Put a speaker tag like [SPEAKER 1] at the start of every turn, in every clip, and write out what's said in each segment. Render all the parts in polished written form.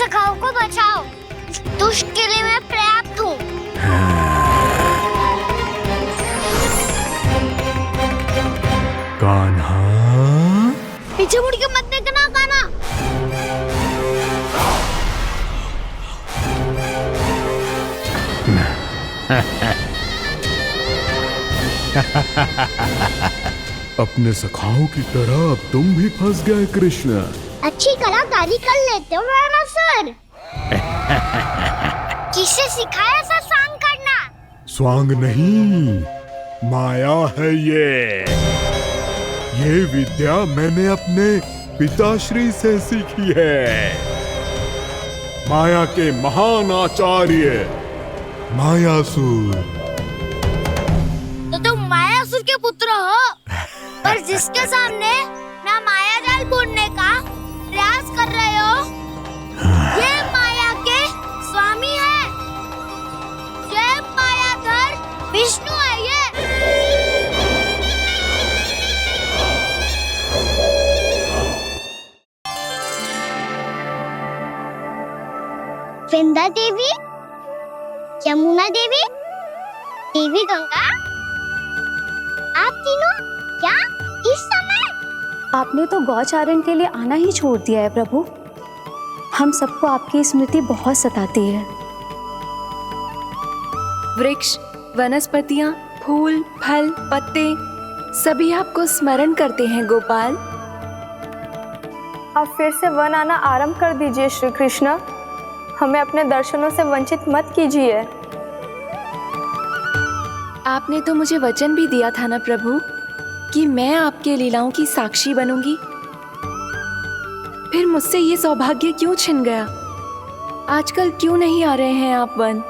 [SPEAKER 1] सखाओं को बचाओ, इस दुष्ट के लिए मैं पर्याप्त हूँ।
[SPEAKER 2] कान्हा,
[SPEAKER 1] पीछे मुड़ के मत देखना कान्हा।
[SPEAKER 2] अपने सखाओं की तरह अब तुम भी फंस गए कृष्ण।
[SPEAKER 1] अच्छी कलाकारी कर लेते हो रावणासुर। किससे सिखाया ऐसा स्वांग करना?
[SPEAKER 2] स्वांग नहीं, माया है ये विद्या मैंने अपने पिताश्री से सीखी है। माया के महान आचार्य मायासुर।
[SPEAKER 1] तो तुम मायासुर के पुत्र हो, पर जिसके सामने ना माया जाल बुनने का प्रयास कर रहे हो, ये माया के स्वामी है। ये मायाधर विष्णु है ये। वृंदा देवी, यमुना देवी, देवी गंगा, आप तीनों क्या इस समय?
[SPEAKER 3] आपने तो गौचारण के लिए आना ही छोड़ दिया है प्रभु। हम सबको आपकी स्मृति बहुत सताती है।
[SPEAKER 4] वृक्ष, वनस्पतियां, फूल, फल, पत्ते सभी आपको स्मरण करते हैं गोपाल।
[SPEAKER 5] अब फिर से वन आना आरंभ कर दीजिए श्री कृष्ण। हमें अपने दर्शनों से वंचित मत कीजिए।
[SPEAKER 4] आपने तो मुझे वचन भी दिया था ना प्रभु कि मैं आपके लीलाओं की साक्षी बनूंगी। फिर मुझसे ये सौभाग्य क्यों छिन गया? आजकल क्यों नहीं आ रहे हैं आप वन?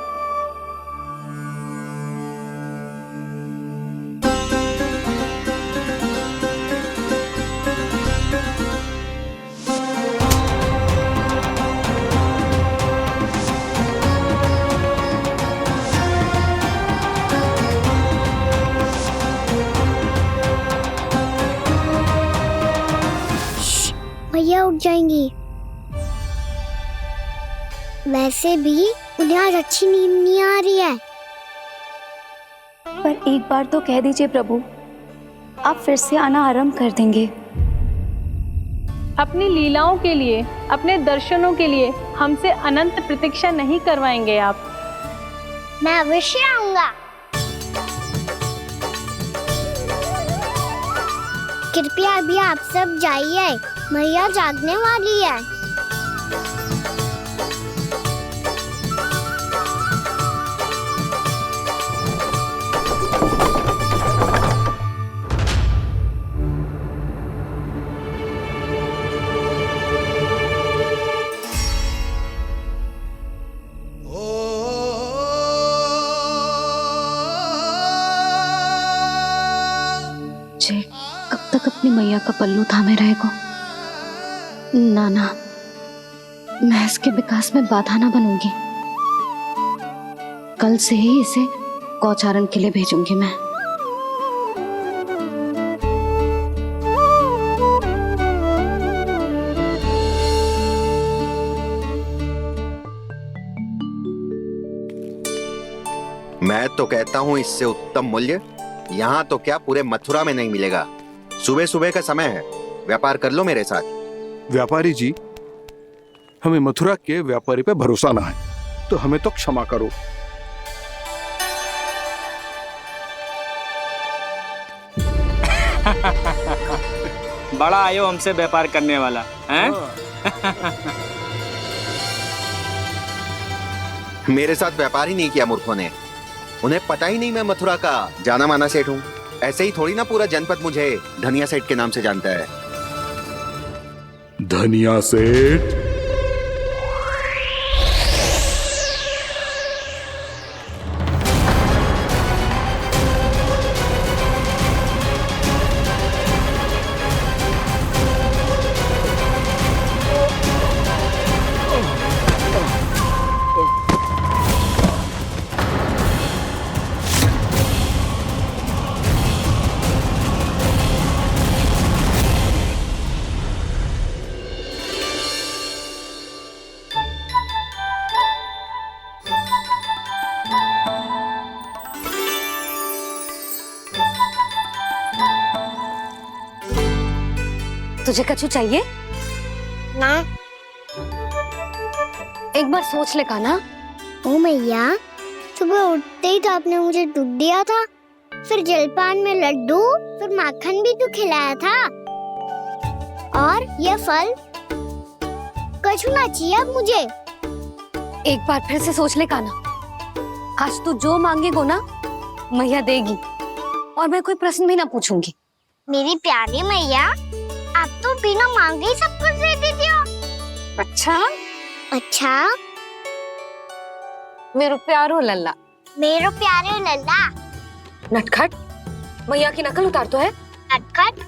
[SPEAKER 1] भैया उठ जाएंगी। वैसे भी उन्हें आज अच्छी नींद नहीं आ रही है।
[SPEAKER 3] पर एक बार तो कह दीजिए प्रभु, आप फिर से आना आरंभ कर देंगे।
[SPEAKER 5] अपनी लीलाओं के लिए, अपने दर्शनों के लिए हमसे अनंत प्रतीक्षा नहीं करवाएंगे आप।
[SPEAKER 1] मैं अवश्य आऊंगा। कृपया अभी आप सब जाइए, मैया जागने वाली है।
[SPEAKER 3] जे कब तक अपनी मैया का पल्लू थामे रहेगा? ना, मैं इसके विकास में बाधा ना बनूंगी। कल से ही इसे गौचारण के लिए भेजूंगी मैं।
[SPEAKER 6] मैं तो कहता हूँ इससे उत्तम मूल्य यहाँ तो क्या पूरे मथुरा में नहीं मिलेगा। सुबह सुबह का समय है, व्यापार कर लो मेरे साथ।
[SPEAKER 7] व्यापारी जी, हमें मथुरा के व्यापारी पे भरोसा ना है, तो हमें तो क्षमा करो।
[SPEAKER 8] बड़ा आयो हमसे व्यापार करने वाला हैं?
[SPEAKER 6] मेरे साथ व्यापार ही नहीं किया मूर्खों ने। उन्हें पता ही नहीं मैं मथुरा का जाना माना सेठ हूँ। ऐसे ही थोड़ी ना पूरा जनपद मुझे धनिया सेठ के नाम से जानता है।
[SPEAKER 2] धनिया सेठ?
[SPEAKER 3] तुझे कछु चाहिए?
[SPEAKER 1] ना।
[SPEAKER 3] एक बार सोच ले कान्हा।
[SPEAKER 1] ओ मैया, सुबह उठते ही तो आपने मुझे दूध दिया था, फिर जलपान में लड्डू, फिर माखन भी तो खिलाया था। और ये फल कछु ना चाहिए अब मुझे।
[SPEAKER 3] एक बार फिर से सोच ले कान्हा। आज तू जो मांगेगो ना मैया देगी, और मैं कोई प्रश्न भी ना पूछूंगी।
[SPEAKER 1] मेरी प्यारी मैया, आप तो बिना मांगे ही सब कुछ दे देती हो।
[SPEAKER 3] अच्छा
[SPEAKER 1] अच्छा,
[SPEAKER 3] मेरो प्यारो लल्ला।
[SPEAKER 1] मेरो प्यारे लल्ला।
[SPEAKER 3] नटखट, मैया की नकल उतार तो है।
[SPEAKER 1] नटखट,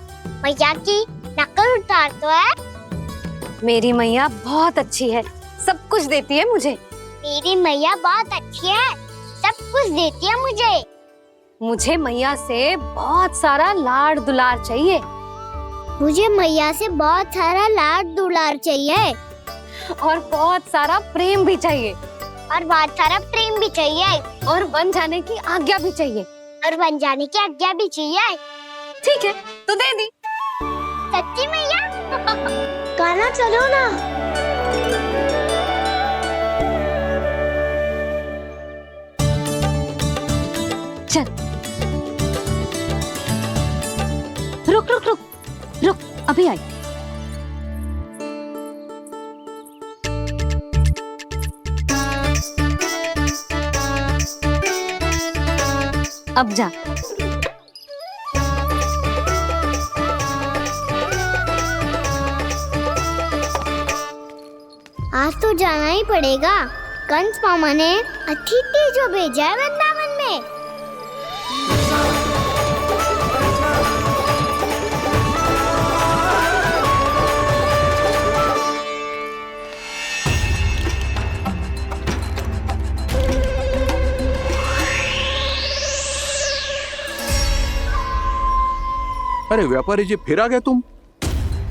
[SPEAKER 1] मैया की नकल उतार तो है।
[SPEAKER 3] मेरी मैया बहुत अच्छी है, सब कुछ देती है मुझे।
[SPEAKER 1] मेरी मैया बहुत अच्छी है, सब कुछ देती है मुझे।
[SPEAKER 3] मुझे मैया से बहुत सारा लाड दुलार चाहिए।
[SPEAKER 1] मुझे मैया से बहुत सारा लाड दुलार चाहिए।
[SPEAKER 3] और बहुत सारा प्रेम भी चाहिए।
[SPEAKER 1] और बहुत सारा प्रेम भी चाहिए।
[SPEAKER 3] और बन जाने की आज्ञा भी चाहिए।
[SPEAKER 1] और बन जाने की आज्ञा भी चाहिए।
[SPEAKER 3] ठीक है, तो दे दी।
[SPEAKER 1] सच्ची मैया? गाना चलो ना।
[SPEAKER 3] चल, रुक रुक रुक रुक, अभी आई। अब जा।
[SPEAKER 1] आज तो जाना ही पड़ेगा। कंस मामा ने अतिथि जो भेजा है वृंदावन में।
[SPEAKER 7] अरे व्यापारी जी, फिर आ गए तुम?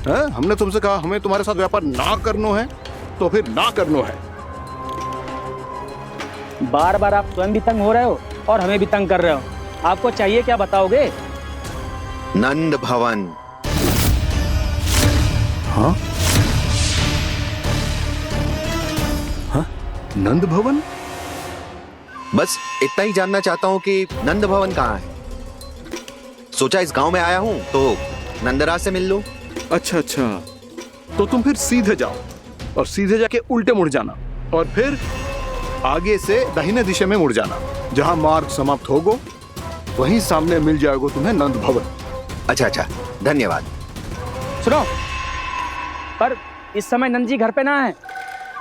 [SPEAKER 7] हैं? हमने तुमसे कहा हमें तुम्हारे साथ व्यापार ना करनो है, तो फिर ना करनो है।
[SPEAKER 8] बार बार आप स्वयं भी तंग हो रहे हो और हमें भी तंग कर रहे हो। आपको चाहिए क्या बताओगे?
[SPEAKER 6] नंद भवन।
[SPEAKER 7] हाँ? हाँ? नंद भवन?
[SPEAKER 6] बस इतना ही जानना चाहता हूँ कि नंद भवन कहाँ है। सोचा इस गांव में आया हूँ तो नंदराज से मिल लूं।
[SPEAKER 7] अच्छा अच्छा, तो तुम फिर सीधे जाओ और सीधे जाके उल्टे मुड़ जाना, और फिर आगे से दाहिने दिशा में मुड़ जाना। जहां मार्ग समाप्त होगो वहीं सामने मिल जाएगा तुम्हें नंद भवन।
[SPEAKER 6] अच्छा अच्छा, धन्यवाद।
[SPEAKER 8] सुनो, पर इस समय नंद जी घर पे ना है।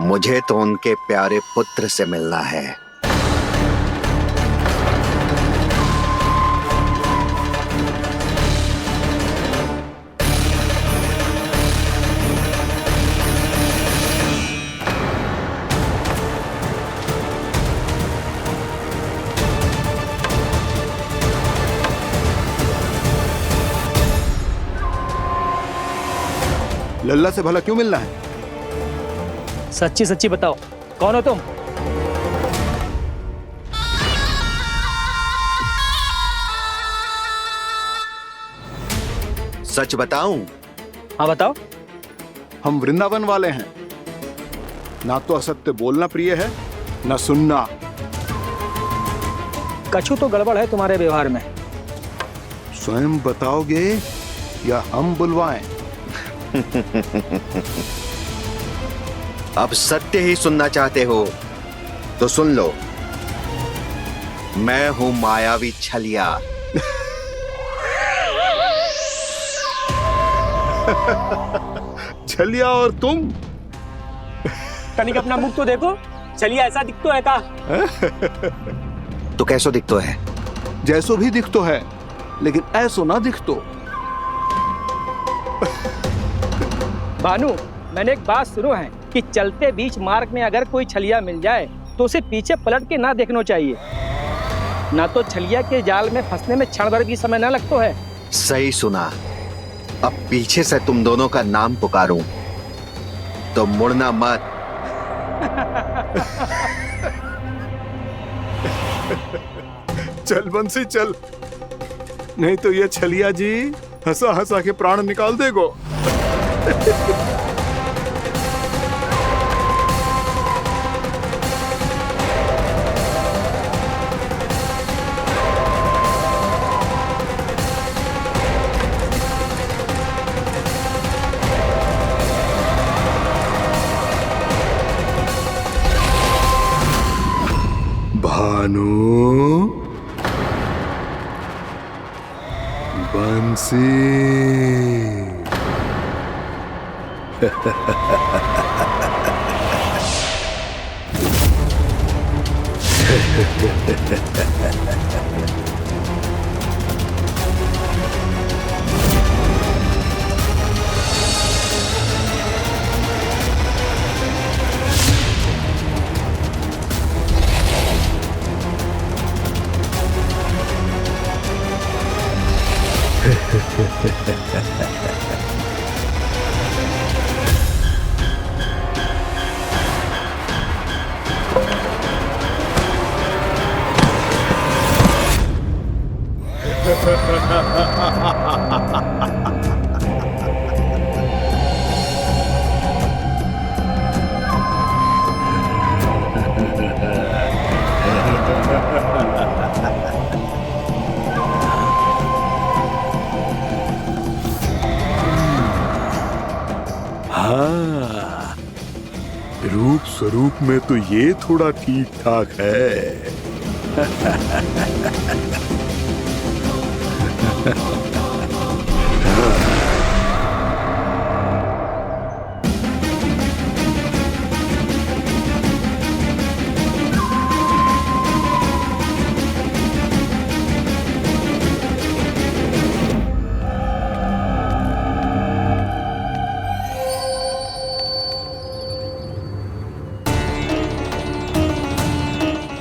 [SPEAKER 6] मुझे तो उनके प्यारे पुत्र से मिलना है।
[SPEAKER 7] लल्ला से भला क्यों मिलना है?
[SPEAKER 8] सच्ची सच्ची बताओ, कौन हो तुम?
[SPEAKER 6] सच बताऊं?
[SPEAKER 8] हाँ बताओ।
[SPEAKER 7] हम वृंदावन वाले हैं। ना तो असत्य बोलना प्रिय है, ना सुनना।
[SPEAKER 8] कछु तो गड़बड़ है तुम्हारे व्यवहार में।
[SPEAKER 7] स्वयं बताओगे या हम बुलवाएं?
[SPEAKER 6] अब सत्य ही सुनना चाहते हो तो सुन लो। मैं हूं मायावी छलिया।
[SPEAKER 7] छलिया और तुम?
[SPEAKER 8] कनिक अपना मुख तो देखो, चलिए ऐसा दिखतो है का?
[SPEAKER 6] तो कैसो दिखतो है?
[SPEAKER 7] जैसो भी दिखतो है, लेकिन ऐसो ना दिखतो।
[SPEAKER 8] भानु, मैंने एक बात सुनो है कि चलते बीच मार्ग में अगर कोई छलिया मिल जाए तो उसे पीछे पलट के ना देखना चाहिए, ना तो छलिया के जाल में फंसने में क्षण भर भी समय ना लगता है।
[SPEAKER 6] सही सुना। अब पीछे से तुम दोनों का नाम पुकारूं तो मुड़ना मत।
[SPEAKER 7] चल बंसी चल, नहीं तो ये छलिया जी हंसा हंसा के प्राण निकाल देगो।
[SPEAKER 2] भानु, बंसी। हाँ, रूप स्वरूप में तो ये थोड़ा ठीक ठाक है।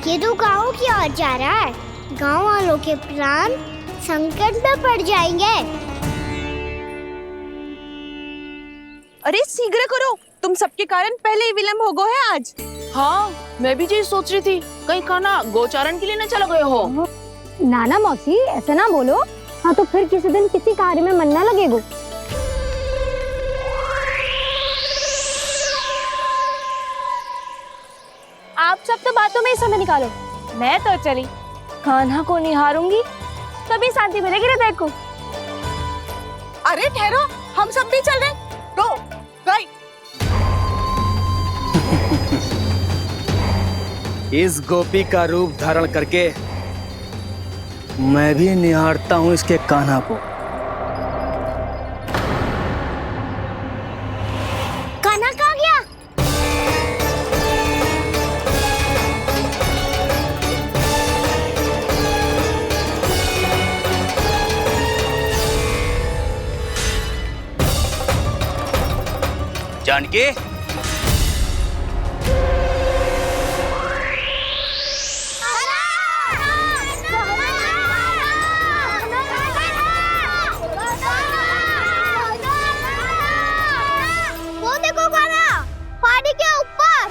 [SPEAKER 1] ये तो गाँव की ओर जा रहा है। गाँव वालों के प्राण संकट में पड़ जाएंगे।
[SPEAKER 9] अरे शीघ्र करो, तुम सबके कारण पहले ही विलंब हो गया है आज।
[SPEAKER 10] हाँ, मैं भी यही सोच रही थी, कहीं खाना गोचारण के लिए न चला गए हो।
[SPEAKER 5] नाना मौसी ऐसे ना बोलो। हाँ तो फिर किसी दिन किसी कार्य में मन ना लगेगा। आप सब तो बातों में ही समय निकालो। मैं तो चली कान्हा को निहारूंगी, तभी शांति मिलेगी हृदय को।
[SPEAKER 9] अरे ठहरो, हम सब भी चल रहे। रो, गई।
[SPEAKER 8] इस गोपी का रूप धारण करके मैं भी निहारता हूँ इसके कान्हा को।
[SPEAKER 1] कान्हा कहाँ गया?
[SPEAKER 8] जानकी,
[SPEAKER 1] वो देखो कान्हा, पहाड़ी के ऊपर।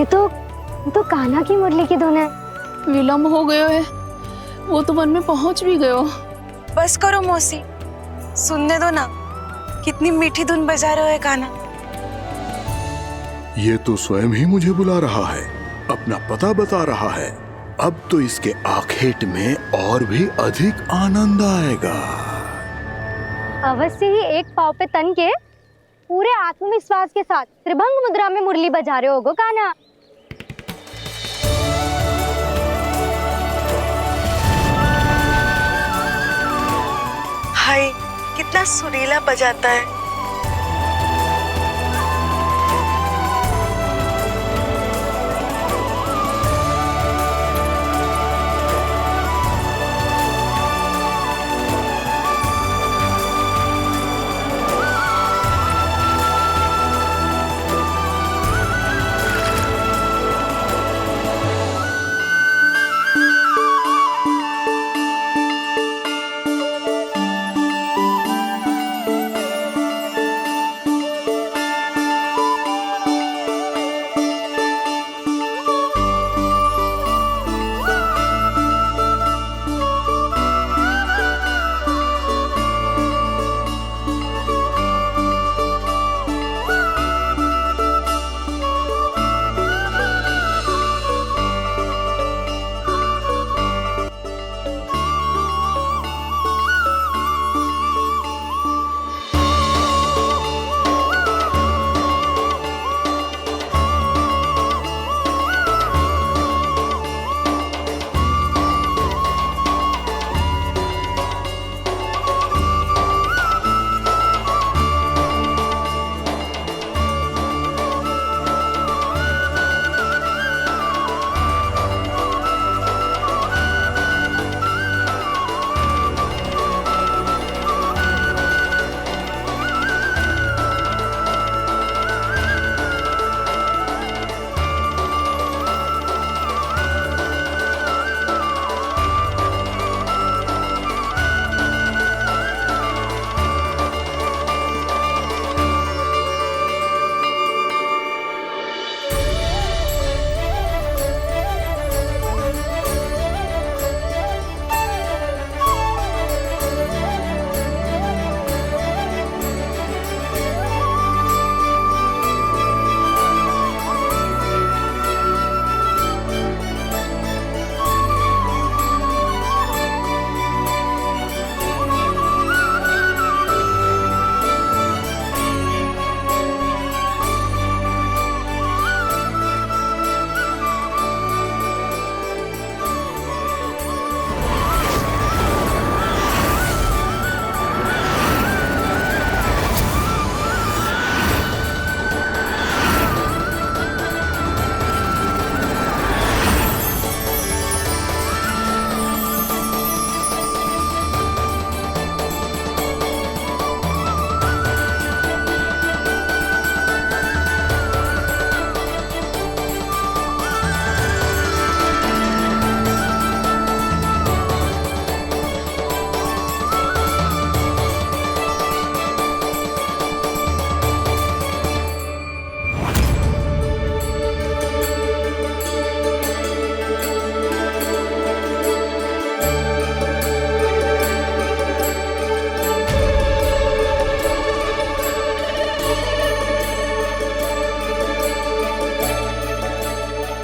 [SPEAKER 3] ये तो कान्हा की मुरली की धुन है।
[SPEAKER 10] विलम्ब हो गयो है, वो तो वन में पहुंच भी गयो।
[SPEAKER 9] बस करो मौसी, सुनने दो ना, कितनी मीठी धुन बजा रहे हो कान्हा।
[SPEAKER 2] ये तो स्वयं ही मुझे बुला रहा है, अपना पता बता रहा है। अब तो इसके आखेट में और भी अधिक आनंद आएगा।
[SPEAKER 3] अवश्य ही एक पाव पे तन के पूरे आत्मविश्वास के साथ त्रिभंग मुद्रा में मुरली बजा रहे होगो कान्हा।
[SPEAKER 9] हाय, कितना सुरीला बजाता है।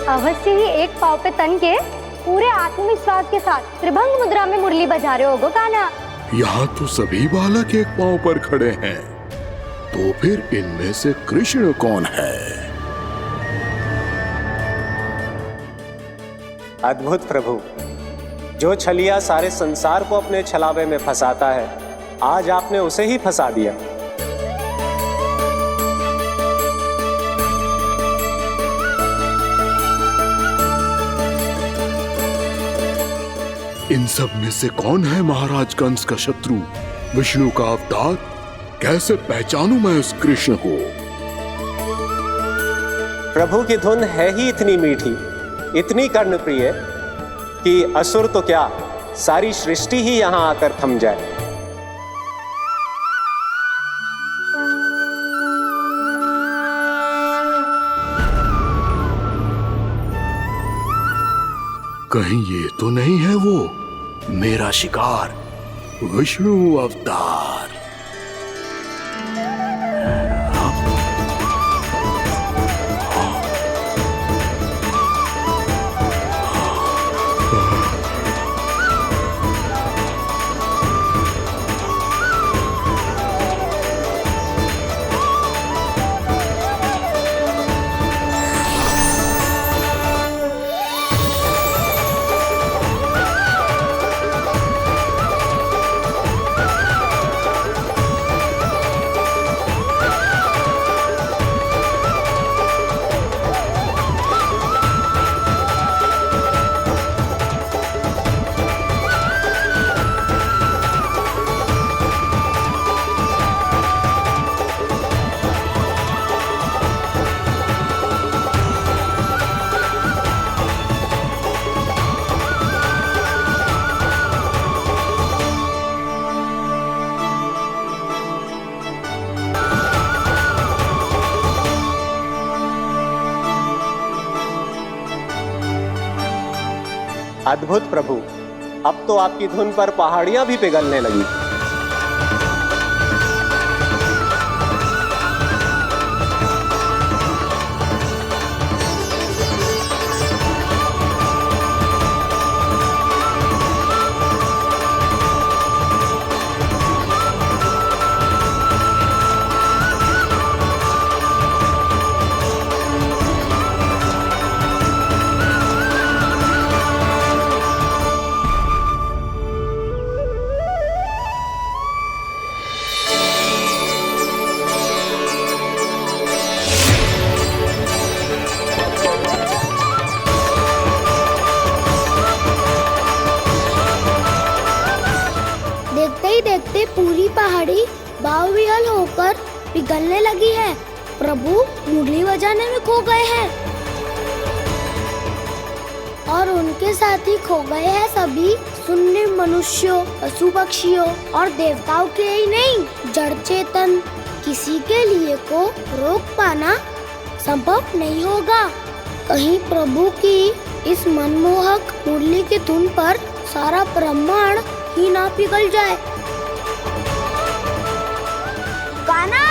[SPEAKER 3] अवश्य ही एक पाव पे तन के पूरे आत्मविश्वास के साथ त्रिभंग मुद्रा में मुरली बजा रहे होगो कान्हा।
[SPEAKER 2] यहाँ तो सभी बालक एक पांव पर खड़े हैं, तो फिर इनमें से कृष्ण कौन है?
[SPEAKER 11] अद्भुत प्रभु, जो छलिया सारे संसार को अपने छलावे में फंसाता है, आज आपने उसे ही फंसा दिया।
[SPEAKER 2] इन सब में से कौन है महाराज कंस का शत्रु, विष्णु का अवतार? कैसे पहचानूं मैं उस कृष्ण को?
[SPEAKER 11] प्रभु की धुन है ही इतनी मीठी, इतनी कर्णप्रिय कि असुर तो क्या, सारी सृष्टि ही यहां आकर थम जाए।
[SPEAKER 2] कहीं ये तो नहीं है वो मेरा शिकार विष्णु अवतार?
[SPEAKER 11] अद्भुत प्रभु, अब तो आपकी धुन पर पहाड़ियां भी पिघलने लगी।
[SPEAKER 1] देखते ही देखते पूरी पहाड़ी बावविहल होकर पिघलने लगी है। प्रभु मुरली बजाने में खो गए हैं और उनके साथ ही खो गए हैं सभी सुनने मनुष्यों, पशु पक्षियों और देवताओं के ही नहीं, जड़ चेतन किसी के लिए को रोक पाना संभव नहीं होगा। कहीं प्रभु की इस मनमोहक मुरली की धुन पर सारा ब्रह्मांड ही ना पिघल जाए। गाना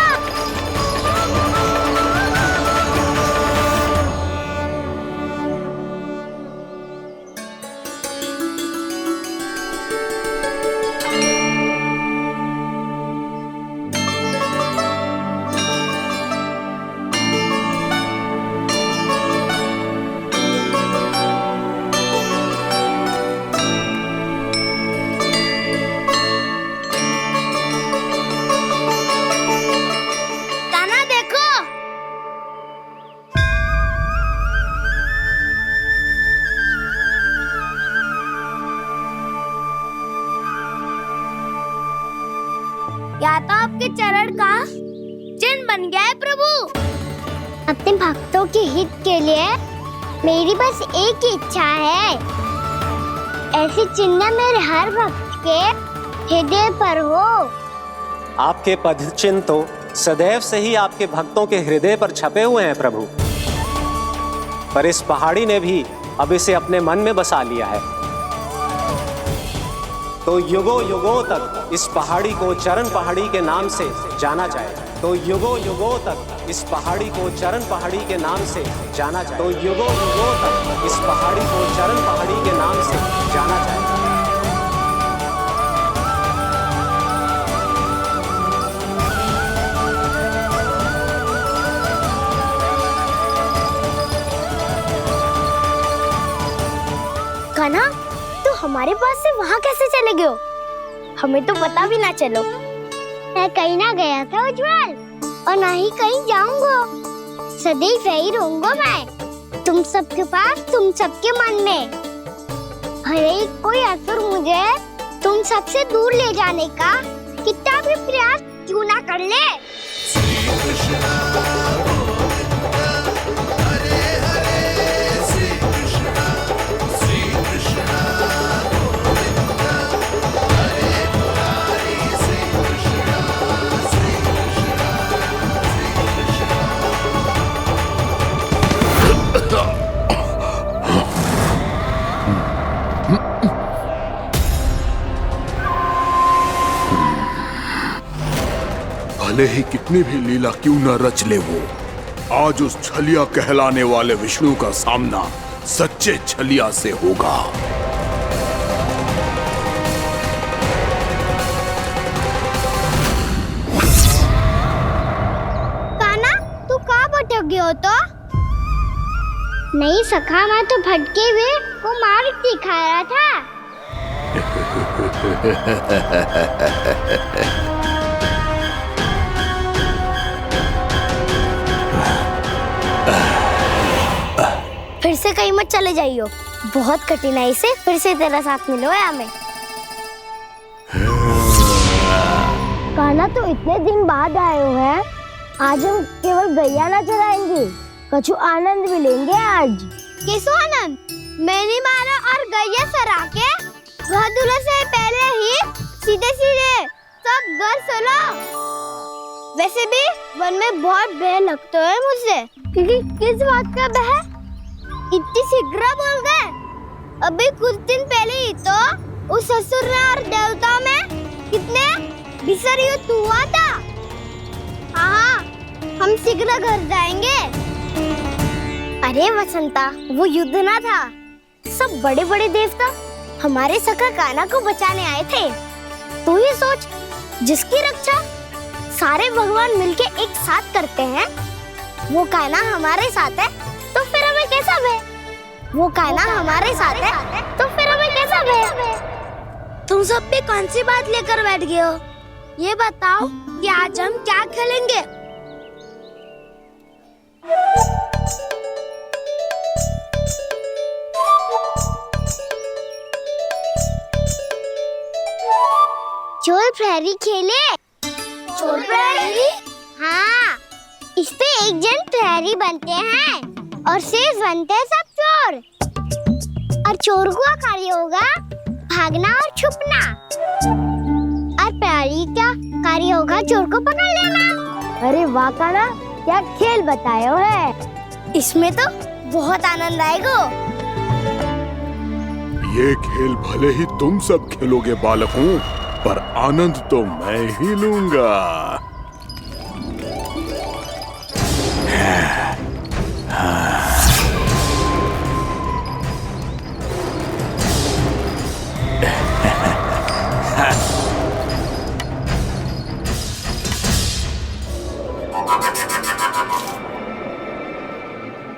[SPEAKER 1] या तो आपके चरण का चिन्ह बन गया है प्रभु। अपने भक्तों के हित के लिए मेरी बस एक ही इच्छा है, ऐसी चिन्ह मेरे हर भक्त के हृदय पर हो।
[SPEAKER 11] आपके पद चिन्ह तो सदैव से ही आपके भक्तों के हृदय पर छपे हुए हैं प्रभु, पर इस पहाड़ी ने भी अब इसे अपने मन में बसा लिया है। तो युगों युगों तक इस पहाड़ी को चरण पहाड़ी के नाम से जाना जाए। तो युगों युगों तक इस पहाड़ी को चरण पहाड़ी के नाम से जाना जाए। तो युगों युगों तक इस पहाड़ी को चरण पहाड़ी के नाम से जाना जाए।
[SPEAKER 1] कान्हा, तू हमारे पास से वहाँ कैसे चले गए हो? हमें तो पता भी ना चलो। मैं कहीं ना गया था उज्जवल, और ना ही कहीं जाऊंगा। सदैव यही रहूंगा मैं, तुम सबके पास, तुम सबके मन में। भले ही कोई असुर मुझे तुम सबसे दूर ले जाने का कितना भी प्रयास क्यों ना कर ले।
[SPEAKER 2] भले ही कितनी भी लीला क्यों न रच ले वो, आज उस छलिया कहलाने वाले विष्णु का सामना सच्चे छलिया से होगा।
[SPEAKER 1] कान्हा, तू कहाँ भटक गए हो तो? नहीं सखा, मैं तो भटके हुए वो मार्ग दिखा रहा था। फिर से कहीं मत चले जाइयो, बहुत कठिनाई से फिर से तेरा साथ मिलो है हमें। कान्हा, तो इतने दिन बाद आए हो हैं, आज हम केवल गैया ना चराएंगे, कछु आनंद भी लेंगे आज। किसो आनंद? मैंने मारा और गैया चरा के वह दूल्हे से पहले ही सीधे सीधे सब घर चला। वैसे भी वन में बहुत भय लगता है मुझे, क्योंकि किस बात का भय? इतनी शीघ्र बोल गए। अभी कुछ दिन पहले ही तो उस ससुर और देवता में कितने भीषण युद्ध हुआ था। हाँ, हम शीघ्र घर जाएंगे। अरे वसंता, वो युद्ध ना था, सब बड़े बड़े देवता हमारे सखा कान्हा को बचाने आए थे। तू ही सोच, जिसकी रक्षा सारे भगवान मिलके एक साथ करते हैं, वो कान्हा हमारे साथ है, तो फिर हमें कैसा भय? वो कान्हा हमारे साथ है, तो फिर हमें कैसा भय? तुम सब भी कौन सी बात लेकर बैठ गए हो? ये बताओ कि आज हम क्या खेलेंगे? चोर प्रहरी खेले? चोर प्रहरी? हाँ, इस पे एक जन प्रहरी बनते हैं और शेष बनते हैं सब चोर। और चोर का कार्य होगा भागना और छुपना, और प्रहरी का कार्य होगा चोर को पकड़ लेना। अरे वाह कान्हा, क्या खेल बताए हो है। इसमें तो बहुत आनंद आएगा।
[SPEAKER 2] ये खेल भले ही तुम सब खेलोगे बालकों, पर आनंद तो मैं ही लूंगा।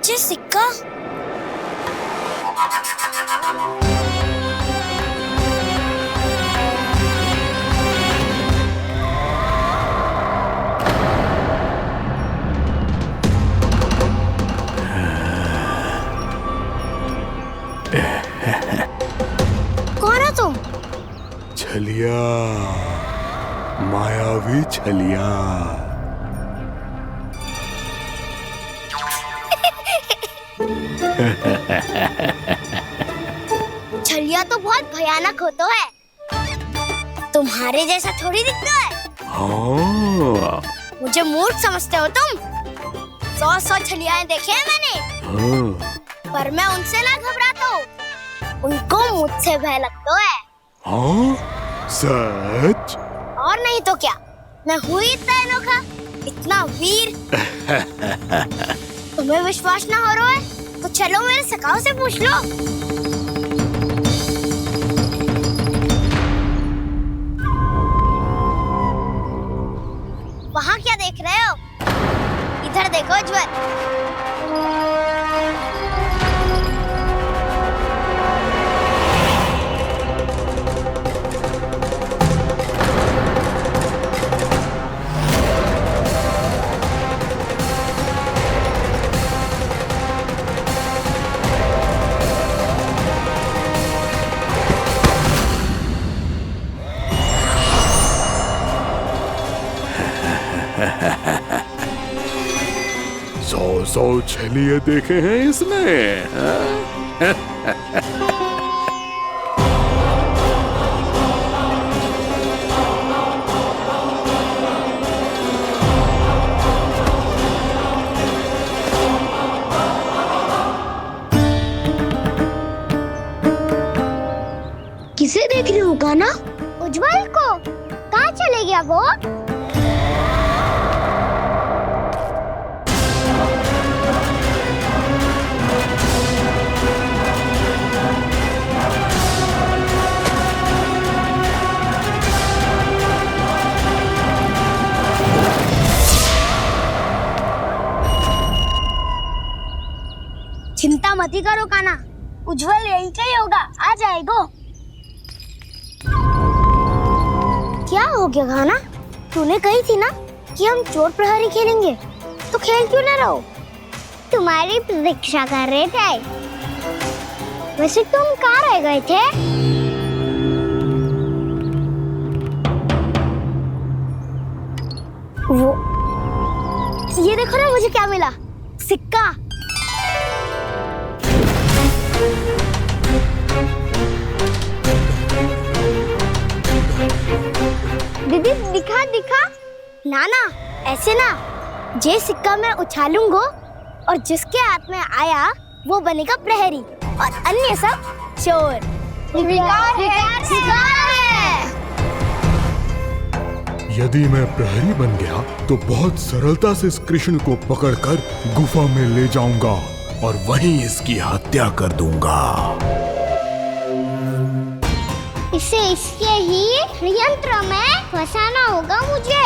[SPEAKER 1] ये सिक्का कौन हो तुम?
[SPEAKER 2] छलिया, मायावी छलिया।
[SPEAKER 1] छलिया तो बहुत भयानक होता है, तुम्हारे जैसा थोड़ी दिखता है।
[SPEAKER 2] हाँ।
[SPEAKER 1] मुझे मूर्ख समझते हो तुम? 100 छलियाएं देखे हैं मैंने।
[SPEAKER 2] हाँ।
[SPEAKER 1] पर मैं उनसे ना घबराता हूँ, उनको मुझसे भय लगता है।
[SPEAKER 2] हाँ? सच?
[SPEAKER 1] और नहीं तो क्या, मैं हूँ इतना अनोखा, इतना वीर। तुम्हें विश्वास ना हो रहा है तो चलो मेरे सखाओं से पूछ लो। वहाँ क्या देख रहे हो? इधर देखो ज्वर।
[SPEAKER 2] सौ छलिए देखे हैं इसने।
[SPEAKER 1] किसे देख रही हो कान्हा? उज्जवल को। कहाँ चले गया वो? मती करो काना, उज्जवल यही का ही होगा, आ जाएगो। क्या हो गया खाना? तूने कही थी ना कि हम चोर प्रहरी खेलेंगे, तो खेल क्यों ना रहो? तुम्हारी प्रतीक्षा कर रहे थे। वैसे तुम कहाँ रह गए थे? वो ये देखो ना, मुझे क्या मिला, सिक्का। दीदी दिखा दिखा। ना ना, ऐसे ना, जे सिक्का मैं उछालूंगा और जिसके हाथ में आया वो बनेगा प्रहरी और अन्य सब चोर। शिकार है।
[SPEAKER 2] यदि मैं प्रहरी बन गया तो बहुत सरलता से इस कृष्ण को पकड़कर गुफा में ले जाऊंगा और वहीं इसकी हत्या कर दूंगा।
[SPEAKER 1] इसे इसके ही यंत्र में फंसाना होगा मुझे।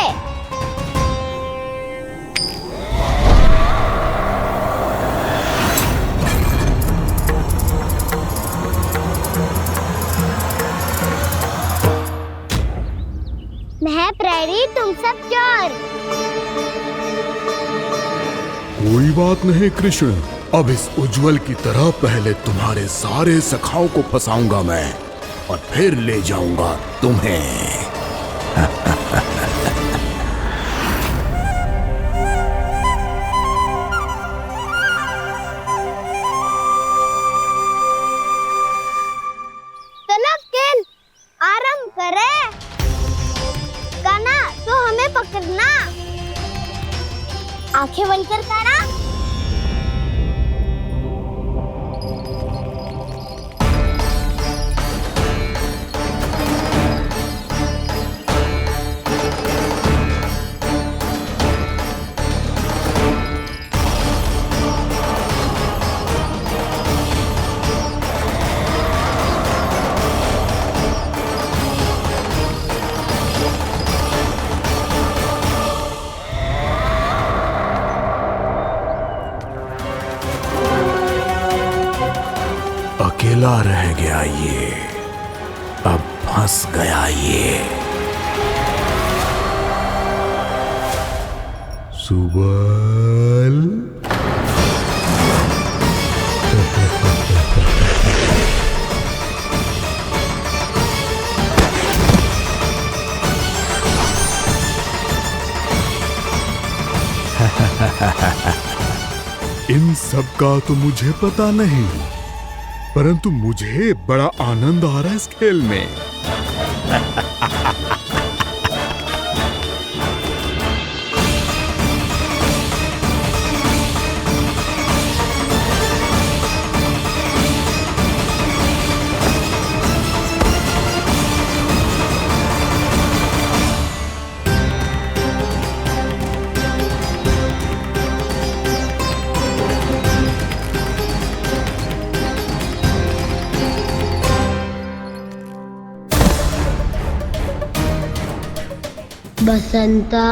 [SPEAKER 1] मैं प्रहरी, तुम सब चोर।
[SPEAKER 2] कोई बात नहीं कृष्ण, अब इस उज्जवल की तरह पहले तुम्हारे सारे सखाओं को फंसाऊंगा मैं और फिर ले जाऊंगा तुम्हें।
[SPEAKER 1] चलो खेल आरंभ करें। काना, तो हमें पकड़ना। आंखें बंद कर काना।
[SPEAKER 2] अकेला रह गया ये, अब फंस गया ये। सुबल। इन सब का तो मुझे पता नहीं, परंतु मुझे बड़ा आनंद आ रहा है इस खेल में।
[SPEAKER 1] बसंता,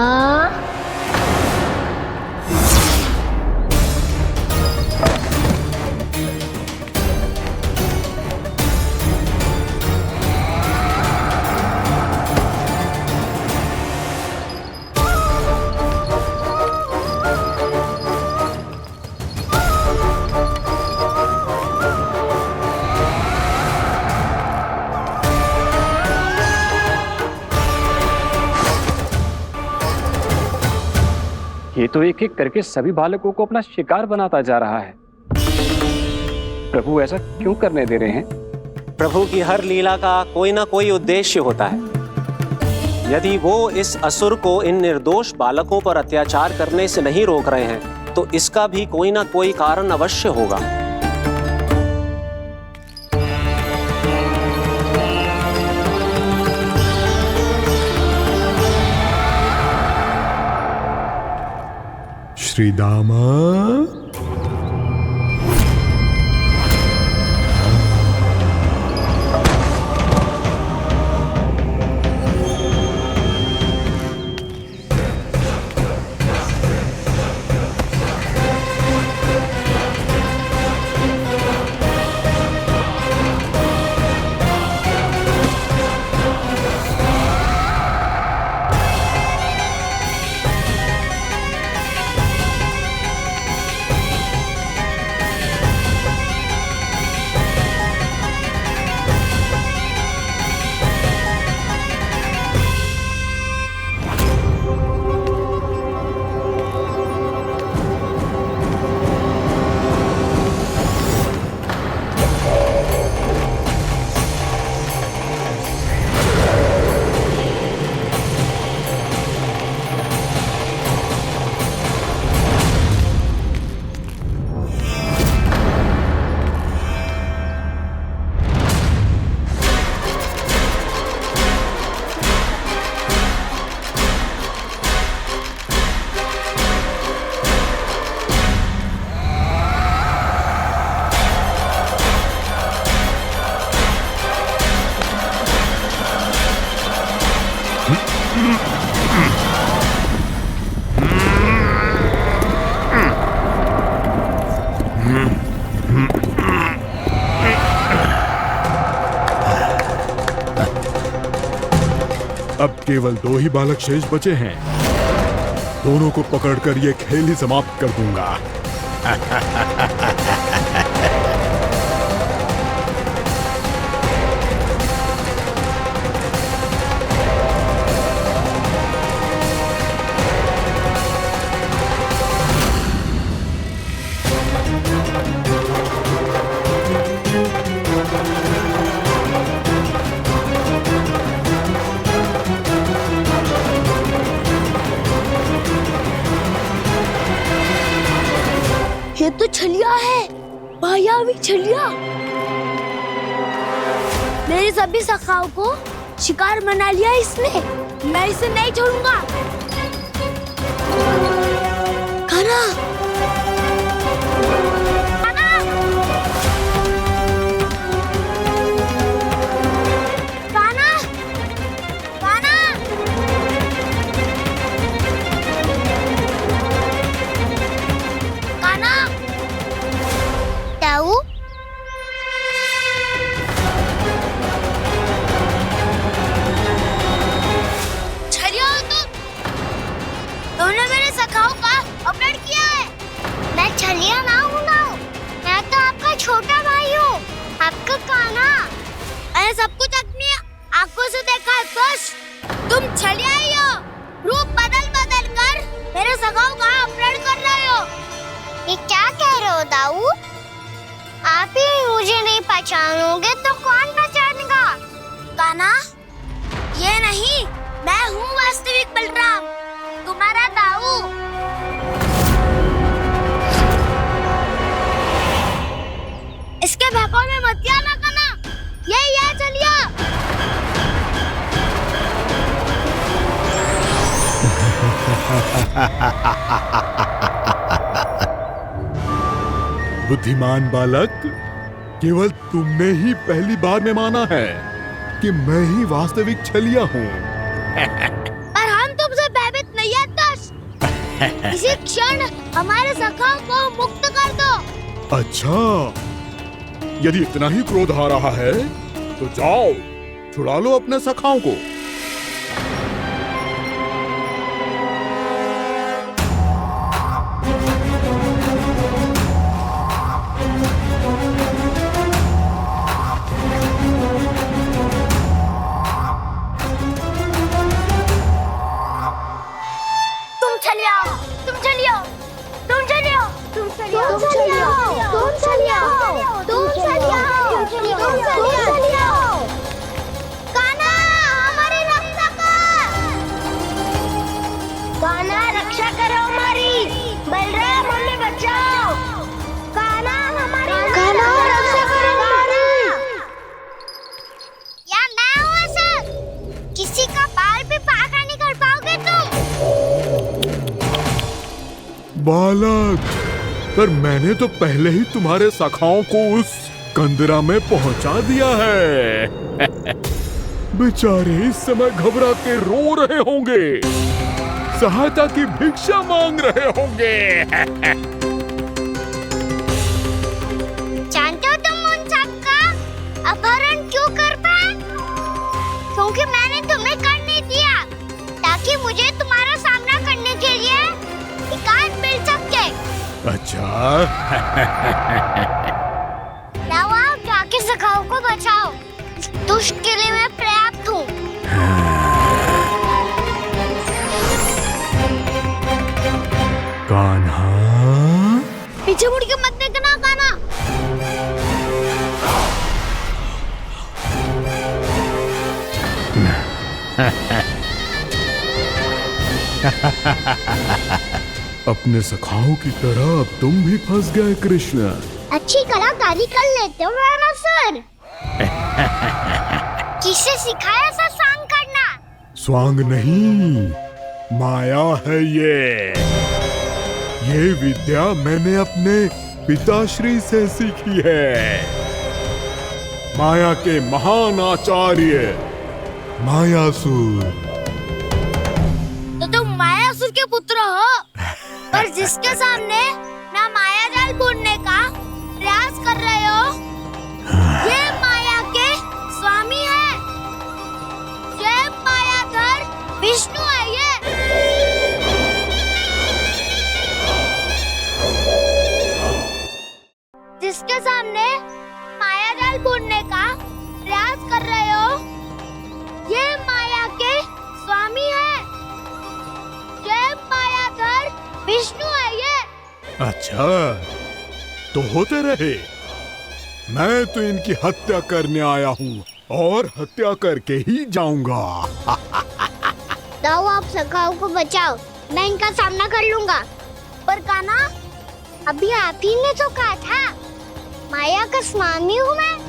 [SPEAKER 8] ये तो एक एक करके सभी बालकों को अपना शिकार बनाता जा रहा है। प्रभु ऐसा क्यों करने दे रहे हैं?
[SPEAKER 11] प्रभु की हर लीला का कोई ना कोई उद्देश्य होता है। यदि वो इस असुर को इन निर्दोष बालकों पर अत्याचार करने से नहीं रोक रहे हैं तो इसका भी कोई ना कोई कारण अवश्य होगा।
[SPEAKER 2] श्री दामा, अब केवल 2 ही बालक शेष बचे हैं। दोनों को पकड़कर ये खेल ही समाप्त कर दूंगा।
[SPEAKER 1] ये तो छलिया है, मायावी छलिया। मेरे सभी सखाओं को शिकार बना लिया इसने। मैं इसे नहीं छोड़ूंगा। कान्हा, कान्हा, कान्हा, कान्हा। कान्हा, ताऊ, छलिया हो तुमने मेरे सखाओं का अपहरण किया है। मैं छलिया ना हूँ ना, मैं तो आपका छोटा भाई हूँ, आपका कान्हा। मैंने सब कुछ अपनी आंखों से देखा है। बस तुम छलिया ही हो। रूप बदल बदल कर मेरे सखाओं का अपहरण कर रहे हो। ये क्या कह रहे हो दाऊ? आप ही मुझे नहीं पहचानोगे तो कौन पहचानेगा? कान्हा, ये नहीं, मैं हूँ वास्तविक बलराम, तुम्हारा दाऊ। इसके भौकाल में मत आना कान्हा, यही है छलिया।
[SPEAKER 2] बुद्धिमान बालक, केवल तुमने ही पहली बार में माना है कि मैं ही वास्तविक छलिया हूँ।
[SPEAKER 1] पर हम तुमसे भयभीत नहीं है दस। इसी क्षण हमारे सखाओं को मुक्त कर दो।
[SPEAKER 2] अच्छा, यदि इतना ही क्रोध आ रहा है तो जाओ, छुड़ा लो अपने सखाओं को। बालक, पर मैंने तो पहले ही तुम्हारे सखाओं को उस कंदरा में पहुंचा दिया है। बेचारे इस समय घबरा के रो रहे होंगे, सहायता की भिक्षा मांग रहे होंगे।
[SPEAKER 1] जानते हो तुम उन सबका अपहरण क्यों कर पाए? क्योंकि मैंने तुम्हें कर नहीं दिया, ताकि मुझे तुम्हारा सामना करने के लिए एकांत मिल सके।
[SPEAKER 2] अच्छा।
[SPEAKER 1] लाओ, जाके सखाओं को बचाओ। इस दुष्ट के लिए मैं पर्याप्त हूँ।
[SPEAKER 2] कान्हा,
[SPEAKER 1] पीछे मुड़ के मत देखना कान्हा।
[SPEAKER 2] अपने सखाओं की तरह अब तुम भी फंस गए कृष्ण।
[SPEAKER 1] अच्छी कलाकारी कर लेते हो सर। किससे सिखाया ऐसा स्वांग करना?
[SPEAKER 2] स्वांग नहीं, माया है ये विद्या मैंने अपने पिताश्री से सीखी है। माया के महान आचार्य मायासुर।
[SPEAKER 1] तो तुम मायासुर के पुत्र हो, पर जिसके सामने मैं माया जाल बुनने का प्रयास कर रहे हो, ये माया के स्वामी है, ये मायाधर विष्णु है। ये जिसके सामने माया जाल बुनने का प्रयास कर रहे हो, ये माया के स्वामी है, ये मायाधर विष्णु है। ये
[SPEAKER 2] अच्छा, तो होते रहे। मैं तो इनकी हत्या करने आया हूँ और हत्या करके ही जाऊंगा।
[SPEAKER 1] दाऊ, आप सखाओं को बचाओ, मैं इनका सामना कर लूंगा। पर कान्हा, अभी आप ही ने तो कहा था माया का स्वामी हूँ मैं।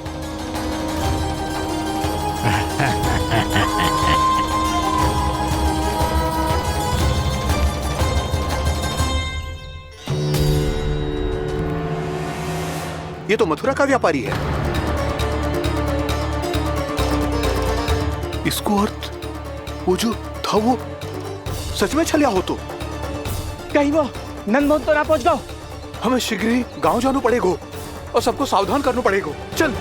[SPEAKER 7] ये तो मथुरा का व्यापारी है। इसको अर्थ वो जो था वो सच में छलिया हो तो
[SPEAKER 8] कहीं वो नंदमोहन तो ना पहुंच गओ।
[SPEAKER 7] हमें शीघ्र ही गांव जाना पड़ेगा और सबको सावधान करना पड़ेगा। चल।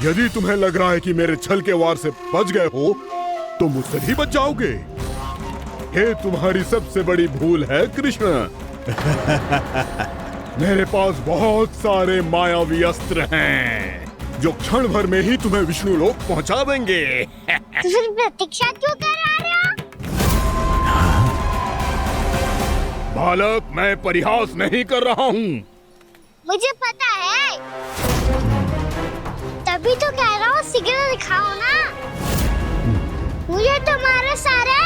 [SPEAKER 2] यदि तुम्हें लग रहा है कि मेरे छल के वार से बच गए हो, तो मुझसे भी बच जाओगे। ये तुम्हारी सबसे बड़ी भूल है कृष्ण। मेरे पास बहुत सारे मायावी अस्त्र हैं, जो क्षण भर में ही तुम्हें विष्णु लोक पहुंचा देंगे।
[SPEAKER 1] तो फिर प्रतीक्षा क्यों कर रहे हो?
[SPEAKER 2] बालक, मैं परिहास नहीं कर रहा हूँ।
[SPEAKER 1] मुझे पता है, तभी तो कह रहा हूँ शीघ्र दिखाओ ना। मुझे तुम्हारे सारे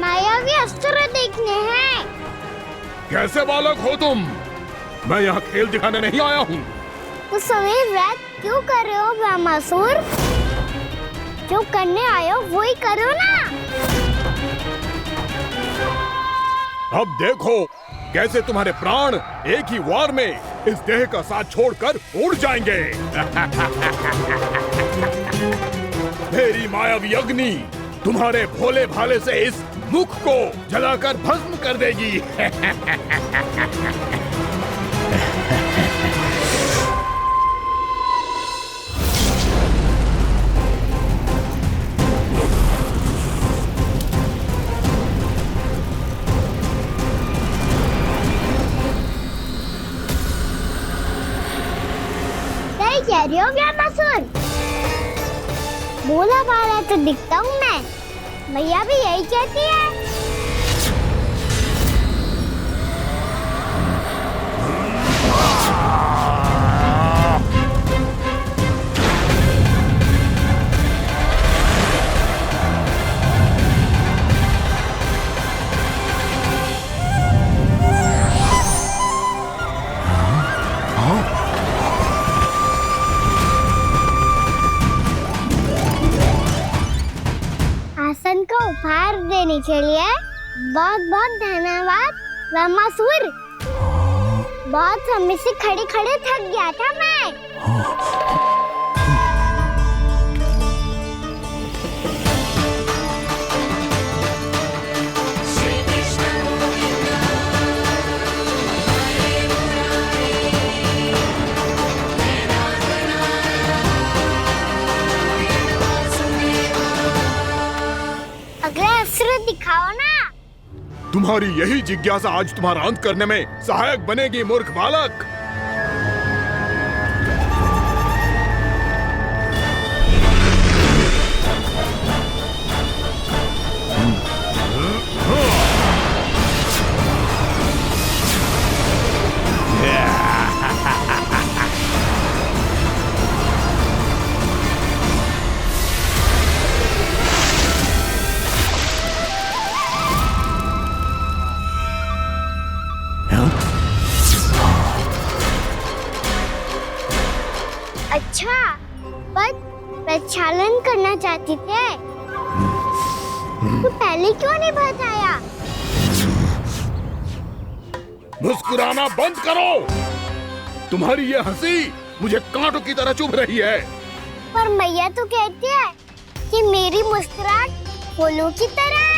[SPEAKER 1] मायावी अस्त्र देखने हैं।
[SPEAKER 2] कैसे बालक हो तुम? मैं यहाँ खेल दिखाने नहीं आया हूँ।
[SPEAKER 1] उस समय व्रत क्यों कर रहे हो ब्रह्मासुर? जो करने आए हो वो ही करो ना।
[SPEAKER 2] अब देखो कैसे तुम्हारे प्राण एक ही वार में इस देह का साथ छोड़कर उड़ जाएंगे। मेरी मायावी अग्नि तुम्हारे भोले भाले से इस मुख को जलाकर भस्म कर देगी।
[SPEAKER 1] कह रही हो ब्रह्मासुर? बोला बाला तो दिखता हूँ मैं। मैया भी यही कहती है। आसन को उपहार देने के लिए बहुत बहुत धन्यवाद ब्रह्मासुर। बहुत समय से खड़े खड़े थक गया था मैं। अगला अस्त्र दिखाओ ना।
[SPEAKER 2] तुम्हारी यही जिज्ञासा आज तुम्हारा अंत करने में सहायक बनेगी मूर्ख बालक।
[SPEAKER 1] अच्छा, पर प्रक्षालन करना चाहती थे तो पहले क्यों नहीं बताया?
[SPEAKER 2] मुस्कुराना बंद करो। तुम्हारी ये हंसी मुझे कांटों की तरह चुभ रही है।
[SPEAKER 1] पर मैया तो कहती है कि मेरी मुस्कुराहट फूलों की तरह है।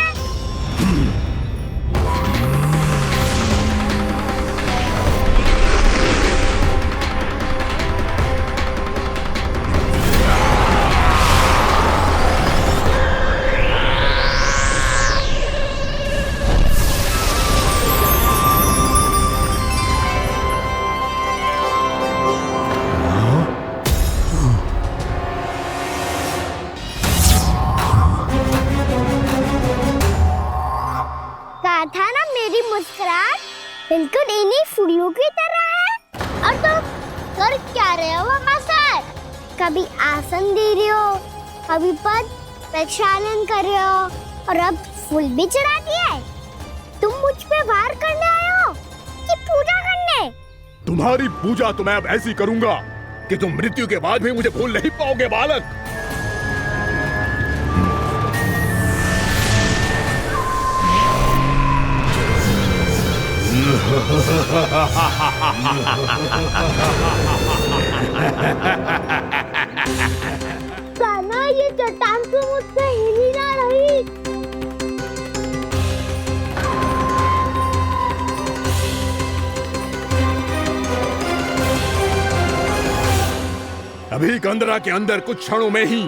[SPEAKER 1] था ना मेरी मुस्कुराहट बिल्कुल इन्हीं फूलों की तरह है। और तुम कर क्या रहे हो मास्टर? कभी आसन दे रहे हो, कभी पद प्रक्षालन कर रहे हो और अब फूल भी चढ़ा दिया है। तुम मुझ पे वार करने आए हो कि पूजा करने?
[SPEAKER 2] तुम्हारी पूजा तो मैं अब ऐसी करूंगा कि तुम मृत्यु के बाद भी मुझे भूल नहीं पाओगे बालक।
[SPEAKER 1] कान्हा, ये चट्टान तो मुझसे हिल ही ना रही।
[SPEAKER 2] अभी कंदरा के अंदर कुछ क्षणों में ही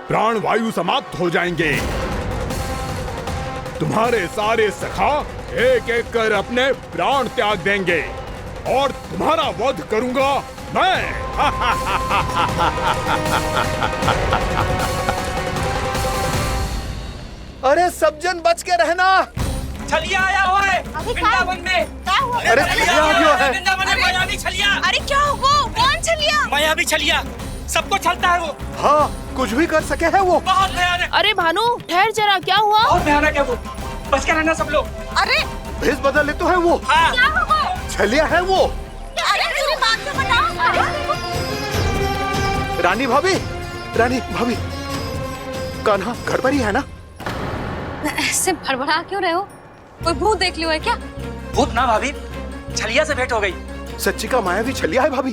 [SPEAKER 2] प्राण वायु समाप्त हो जाएंगे। तुम्हारे सारे सखा एक एक कर अपने प्राण त्याग देंगे और तुम्हारा वध करूंगा मैं।
[SPEAKER 7] अरे सब जन बच के रहना।
[SPEAKER 8] छलिया आया हुआ है वृंदावन में।
[SPEAKER 7] अरे छलिया आ गया है।
[SPEAKER 8] वृंदावन में मायावी छलिया।
[SPEAKER 9] अरे क्या हुआ? कौन छलिया?
[SPEAKER 8] मायावी छलिया, सबको छलता है वो।
[SPEAKER 7] हाँ, कुछ भी कर सके है वो।
[SPEAKER 8] बहुत भयानक।
[SPEAKER 10] अरे भानु, ठहर जरा, क्या हुआ?
[SPEAKER 8] बहुत भयानक है वो, बच के रहना सब लोग।
[SPEAKER 9] अरे
[SPEAKER 7] भेष बदल ले तो है वो।
[SPEAKER 8] हाँ।
[SPEAKER 9] क्या हुआ?
[SPEAKER 7] छलिया है वो।
[SPEAKER 9] अरे मेरी बात तो बताओ।
[SPEAKER 7] रानी भाभी, रानी भाभी, कान्हा घर पर ही है ना?
[SPEAKER 3] ऐसे भड़बड़ा क्यों रहे हो? कोई भूत देख लियो है क्या?
[SPEAKER 8] भूत ना भाभी, छलिया से भेंट हो गई।
[SPEAKER 7] सच्ची का मायावी छलिया है भाभी।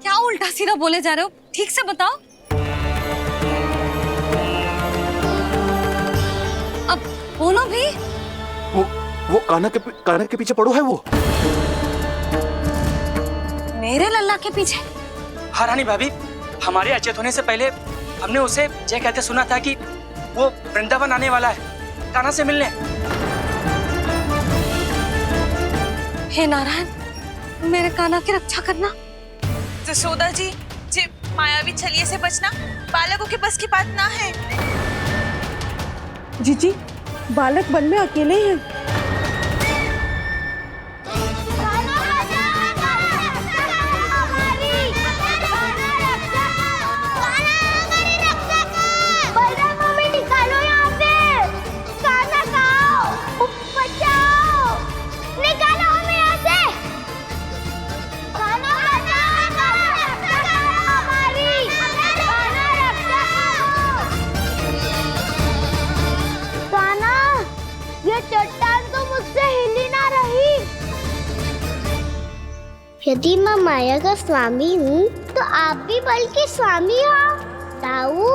[SPEAKER 3] क्या उल्टा सीधा बोले जा रहे हो? ठीक से बताओ। अब बोलो भी।
[SPEAKER 7] वो कान्हा के पीछे पड़ो है वो।
[SPEAKER 3] मेरे लल्ला के पीछे?
[SPEAKER 8] हाँ रानी भाभी, हमारे अचेत होने से पहले हमने उसे ये कहते सुना था कि वो वृंदावन आने वाला है कान्हा से मिलने।
[SPEAKER 3] हे नारायण, मेरे कान्हा की रक्षा करना।
[SPEAKER 9] जसोदा जी, मायावी छलिए से बचना बालकों के बस की बात ना है।
[SPEAKER 5] जीजी, बालक वन में अकेले हैं।
[SPEAKER 1] यदि मैं माया का स्वामी हूँ तो आप भी बल के स्वामी हो। ताऊ,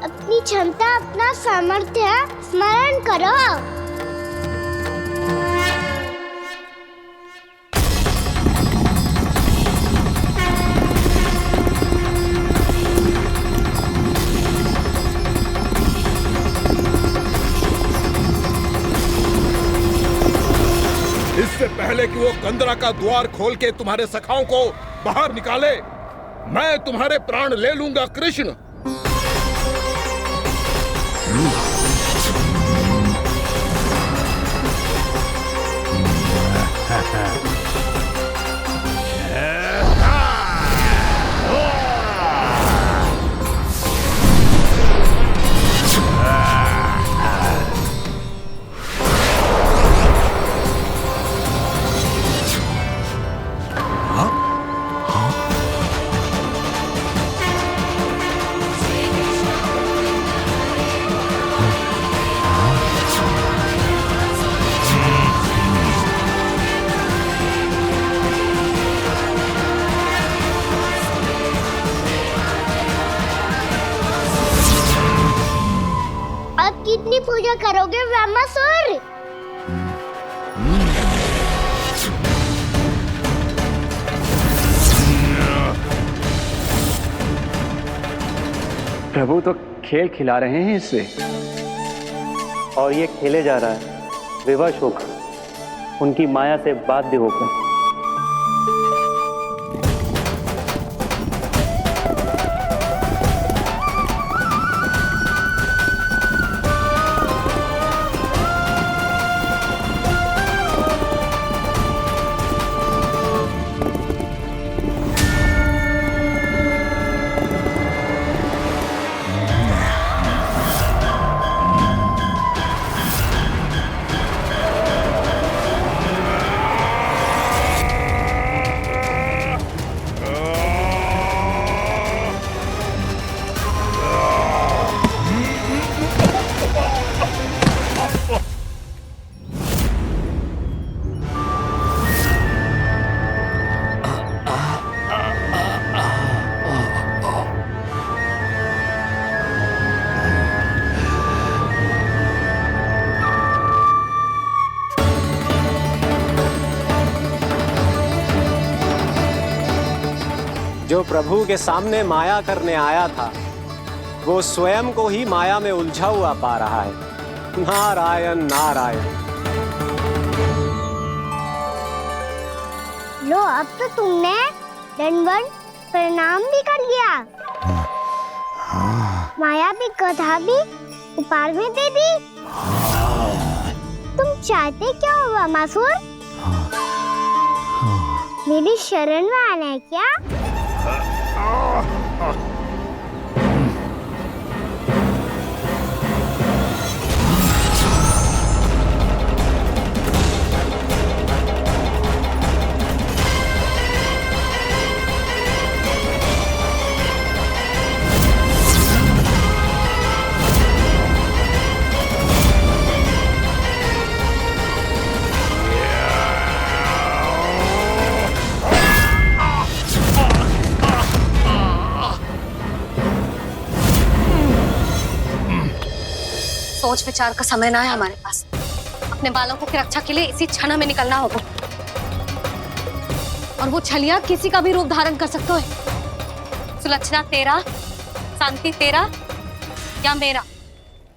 [SPEAKER 1] अपनी क्षमता, अपना सामर्थ्य स्मरण करो।
[SPEAKER 2] इससे पहले कि वो कंदरा का द्वार खोल के तुम्हारे सखाओं को बाहर निकाले, मैं तुम्हारे प्राण ले लूंगा कृष्ण।
[SPEAKER 1] क्या करोगे ब्रह्मासुर?
[SPEAKER 11] प्रभु तो खेल खिला रहे हैं इससे, और ये खेले जा रहा है विवश होकर, उनकी माया से बाध्य होकर। जो प्रभु के सामने माया करने आया था, वो स्वयं को ही माया में उलझा हुआ पा रहा है। नारायण नारायण।
[SPEAKER 1] लो, अब तो तुमने दंडवत प्रणाम भी कर लिया, माया भी कथा भी उपहार भी दे दी। तुम चाहते क्या हो ब्रह्मासुर? मेरी शरण में आना है क्या?
[SPEAKER 3] सोच विचार का समय ना है हमारे पास। अपने बालकों की रक्षा के लिए इसी क्षण में निकलना होगा। और वो छलिया किसी का भी रूप धारण कर सकते है। सुलक्षणा तेरा, शांति तेरा या मेरा,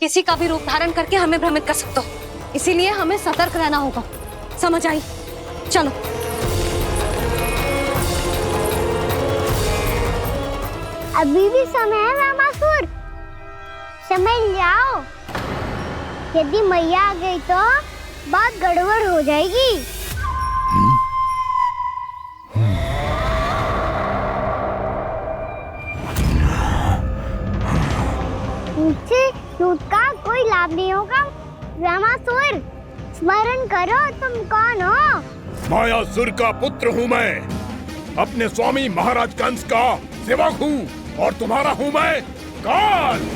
[SPEAKER 3] किसी का भी रूप धारण करके हमें भ्रमित कर सकते हो। इसीलिए हमें सतर्क रहना होगा। समझ आई? चलो।
[SPEAKER 1] अभी भी समय है ब्रह्मासुर, समझ जाओ। यदि मैया आ गई तो बात गड़बड़ हो जाएगी। मुझसे झूठ का कोई लाभ नहीं होगा। ब्रह्मासुर, स्मरण करो तुम कौन हो।
[SPEAKER 2] मायासुर का पुत्र हूँ मैं, अपने स्वामी महाराज कंस का सेवक हूँ, और तुम्हारा हूँ मैं काल।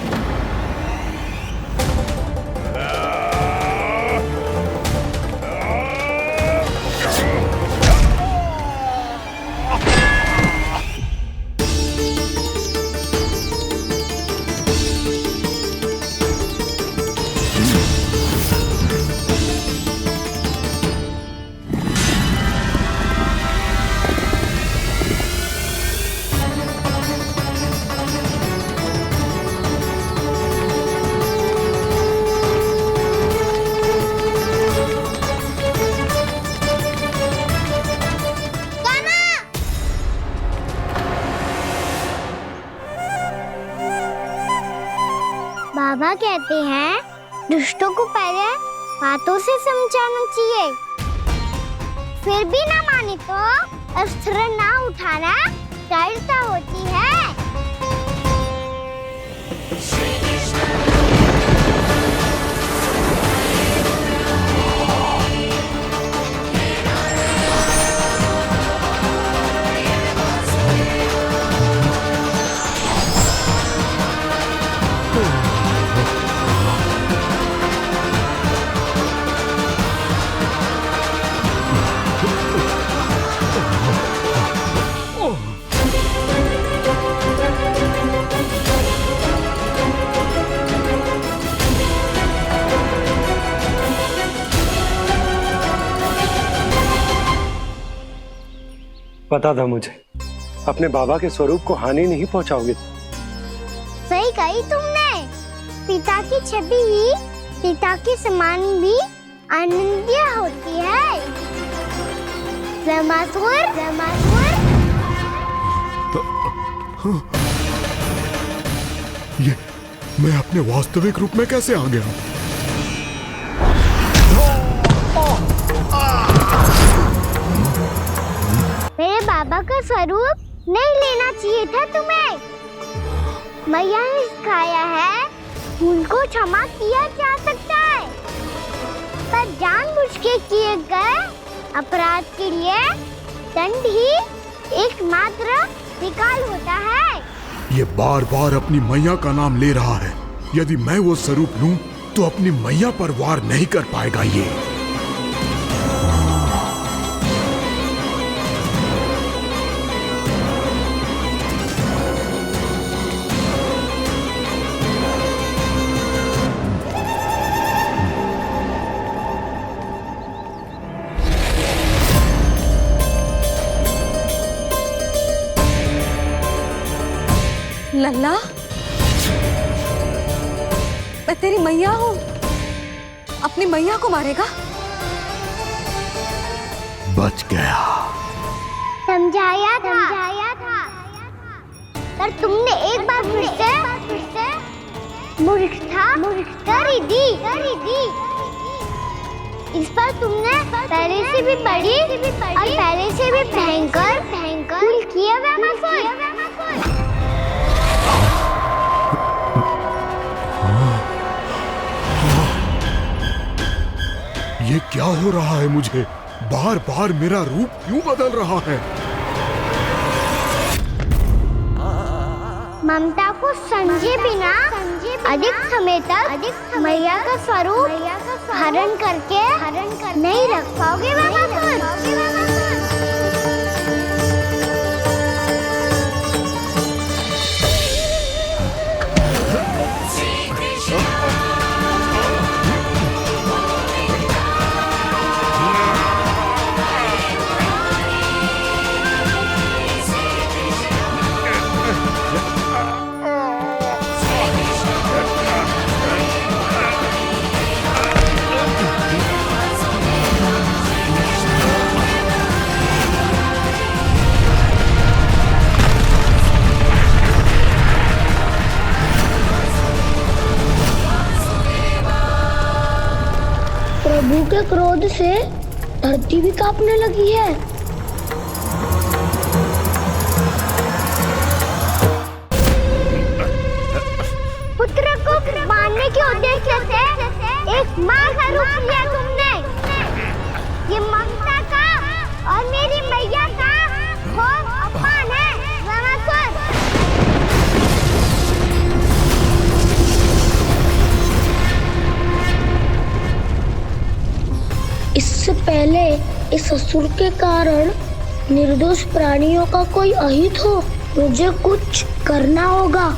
[SPEAKER 2] बाबा कहते हैं दुष्टों को पहले बातों से समझाना चाहिए, फिर भी ना माने तो अस्त्र ना उठाना कायरता होती है।
[SPEAKER 11] पता था मुझे, अपने बाबा के स्वरूप को हानि नहीं पहुंचाओगे।
[SPEAKER 2] सही कही तुमने। पिता की छवि ही पिता के समान भी आनंदीय होती है। ज़मासुर, ज़मासुर।
[SPEAKER 12] ये मैं अपने वास्तविक रूप में कैसे आ गया?
[SPEAKER 2] मेरे बाबा का स्वरूप नहीं लेना चाहिए था तुम्हें। मैया ने सिखाया है, भूल को क्षमा किया जा सकता है, पर जानबूझ के किए गए अपराध के लिए दंड ही एकमात्र विकल्प होता है।
[SPEAKER 12] ये बार बार अपनी मैया का नाम ले रहा है। यदि मैं वो स्वरूप लूं तो अपनी मैया पर वार नहीं कर पाएगा ये।
[SPEAKER 3] लल्ला, मैं तेरी मैया हूँ, अपनी मैया को मारेगा?
[SPEAKER 12] बच गया।
[SPEAKER 2] समझाया था, पर तुमने एक बार फिर से मूर्खता कर ही दी। इस पर तुमने पहले से भी बड़ी और पहले से भी भयंकर भूल किया वैमासुर।
[SPEAKER 12] ये क्या हो रहा है मुझे? बार बार मेरा रूप क्यों बदल रहा है?
[SPEAKER 2] ममता को समझे बिना अधिक समय तक मैया का स्वरूप हरण करके नहीं रख पाओगे वैमासुर। प्रभु के क्रोध से धरती भी कांपने लगी है। पुत्र को मारने के उद्देश्य से एक माँ का रूप लिया तुमने। ये ममता का और मेरी मैया का घोर अपमान है वैमासुर। इससे पहले इस असुर के कारण निर्दोष प्राणियों का कोई अहित हो, मुझे कुछ करना होगा।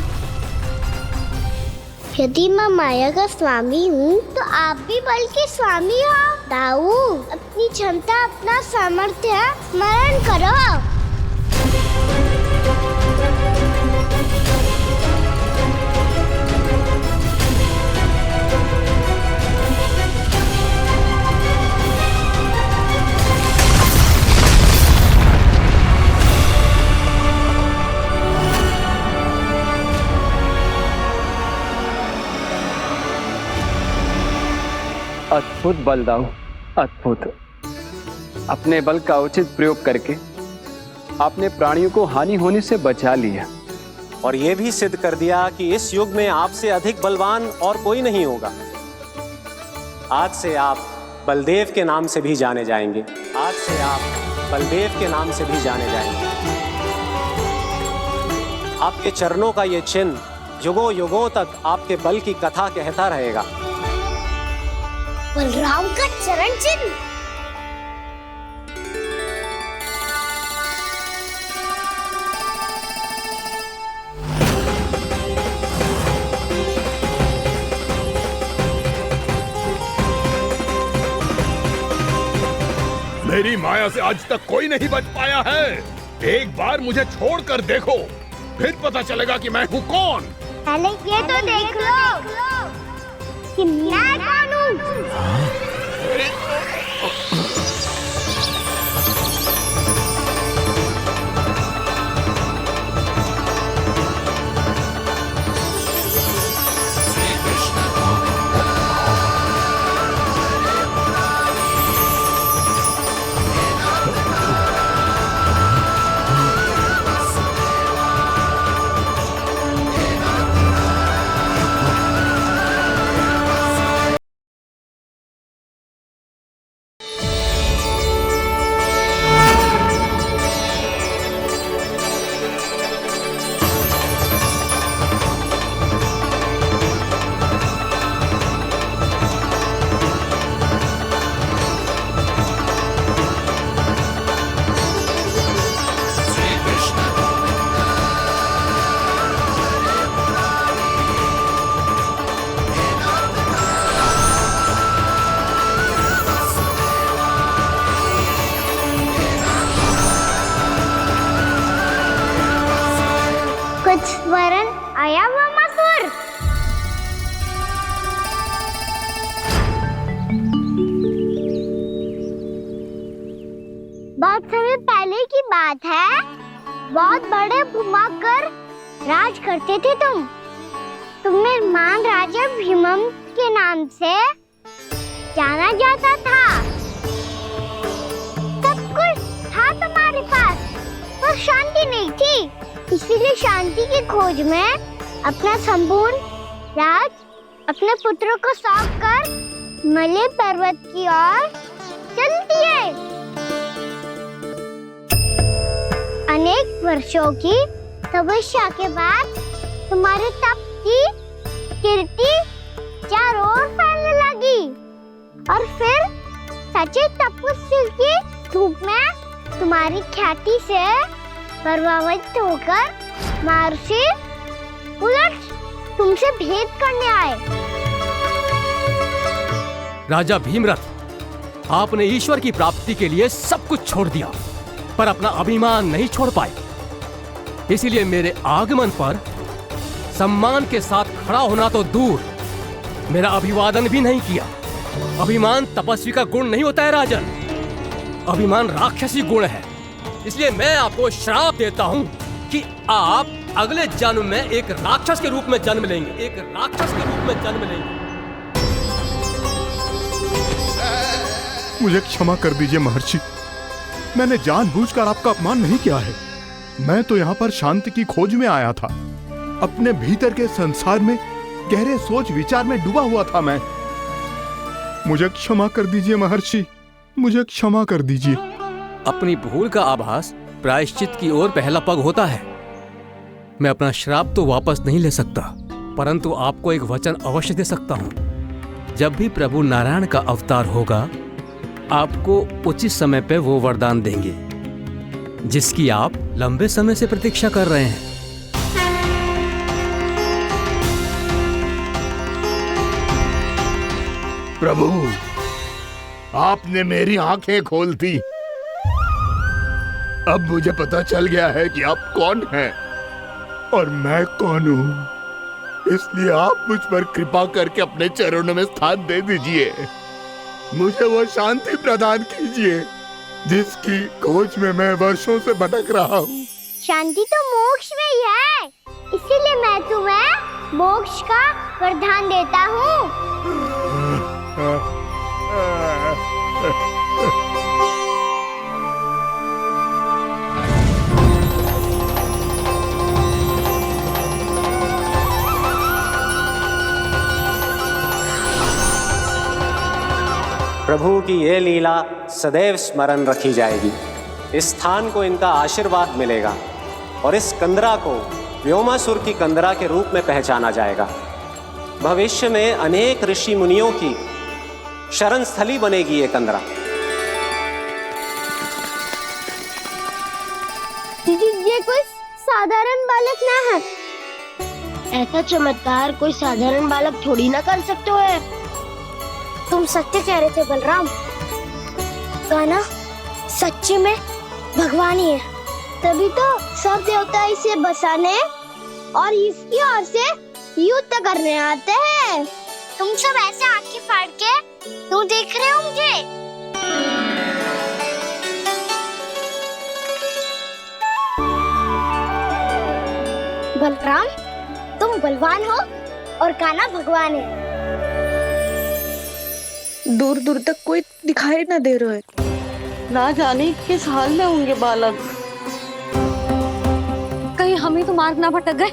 [SPEAKER 2] यदि मैं माया का स्वामी हूँ तो आप भी बल के स्वामी हो। दाऊ, अपनी क्षमता, अपना सामर्थ्य स्मरण करो।
[SPEAKER 8] अद्भुत बलदाऊ, अद्भुत। अपने बल का उचित प्रयोग करके आपने प्राणियों को हानि होने से बचा लिया
[SPEAKER 11] और ये भी सिद्ध कर दिया कि इस युग में आपसे अधिक बलवान और कोई नहीं होगा। आज से आप बलदेव के नाम से भी जाने जाएंगे। आज से आप बलदेव के नाम से भी जाने जाएंगे। आपके चरणों का ये चिन्ह युगों युगों तक आपके बल की कथा कहता रहेगा।
[SPEAKER 2] बलराम का चरण चिन्ह।
[SPEAKER 12] मेरी माया से आज तक कोई नहीं बच पाया है। एक बार मुझे छोड़कर देखो, फिर पता चलेगा कि मैं हूँ कौन।
[SPEAKER 2] पहले ये तो देख लो कि मैं कौन हूँ। कुछ वरन आया हुआ मसूर। बहुत समय पहले की बात है, बहुत बड़े भूमाकर राज करते थे तुम। तुम्हें मान राजा भीमम के नाम से जाना जाता था। सब कुछ था तुम्हारे पास, पर शांति नहीं थी। इसीलिए शांति की खोज में अपना संपूर्ण राज अपने पुत्रों को सौंप कर मलय पर्वत की ओर चल दिए। अनेक वर्षों की तपस्या के बाद तुम्हारे तप की कीर्ति चारों ओर फैलने लगी और फिर सच्चे तपस्वी के रूप में तुम्हारी ख्याति से प्रभावित होकर महर्षि उलट तुमसे भेंट करने आए।
[SPEAKER 13] राजा भीमरथ, आपने ईश्वर की प्राप्ति के लिए सब कुछ छोड़ दिया, पर अपना अभिमान नहीं छोड़ पाए। इसीलिए मेरे आगमन पर सम्मान के साथ खड़ा होना तो दूर, मेरा अभिवादन भी नहीं किया। अभिमान तपस्वी का गुण नहीं होता है राजन, अभिमान राक्षसी गुण है। इसलिए मैं आपको श्राप देता हूँ कि आप अगले जन्म में एक राक्षस के रूप में जन्म लेंगे, एक राक्षस के रूप में जन्म लेंगे।
[SPEAKER 12] मुझे क्षमा कर दीजिए महर्षि, मैंने जानबूझकर आपका अपमान नहीं किया है। मैं तो यहाँ पर शांति की खोज में आया था। अपने भीतर के संसार में गहरे सोच विचार में डूबा हुआ था मैं। मुझे क्षमा कर दीजिए महर्षि, मुझे क्षमा कर दीजिए।
[SPEAKER 13] अपनी भूल का आभास प्रायश्चित की ओर पहला पग होता है। मैं अपना श्राप तो वापस नहीं ले सकता, परंतु आपको एक वचन अवश्य दे सकता हूँ। जब भी प्रभु नारायण का अवतार होगा, आपको उचित समय पे वो वरदान देंगे जिसकी आप लंबे समय से प्रतीक्षा कर रहे हैं।
[SPEAKER 12] प्रभु, आपने मेरी आंखें खोल दी। अब मुझे पता चल गया है कि आप कौन हैं और मैं कौन हूँ। इसलिए आप मुझ पर कृपा करके अपने चरणों में स्थान दे दीजिए। मुझे वो शांति प्रदान कीजिए जिसकी खोज में मैं वर्षों से भटक रहा हूँ।
[SPEAKER 2] शांति तो मोक्ष में ही है, इसीलिए मैं तुम्हें मोक्ष का वरदान देता हूँ।
[SPEAKER 11] प्रभु की ये लीला सदैव स्मरण रखी जाएगी। इस स्थान को इनका आशीर्वाद मिलेगा और इस कंदरा को व्योमासुर की कंदरा के रूप में पहचाना जाएगा। भविष्य में अनेक ऋषि मुनियों की शरण स्थली बनेगी ये कंदरा।
[SPEAKER 2] ये कोई साधारण बालक ना है। ऐसा चमत्कार कोई साधारण बालक थोड़ी ना कर सकते है। तुम सत्य कह रहे थे बलराम, गाना सच्ची में भगवान ही है। तभी तो सब देवता इसे बसाने और इसकी ओर से युद्ध करने आते हैं। तुम सब ऐसे आंखें फाड़ के क्यों देख रहे हो मुझे? बलराम, तुम बलवान हो और कान्हा भगवान है।
[SPEAKER 9] दूर दूर तक कोई दिखाई ना दे रहा है। ना जाने किस हाल में होंगे बालक।
[SPEAKER 3] कहीं हम ही तो मार्ग ना भटक गए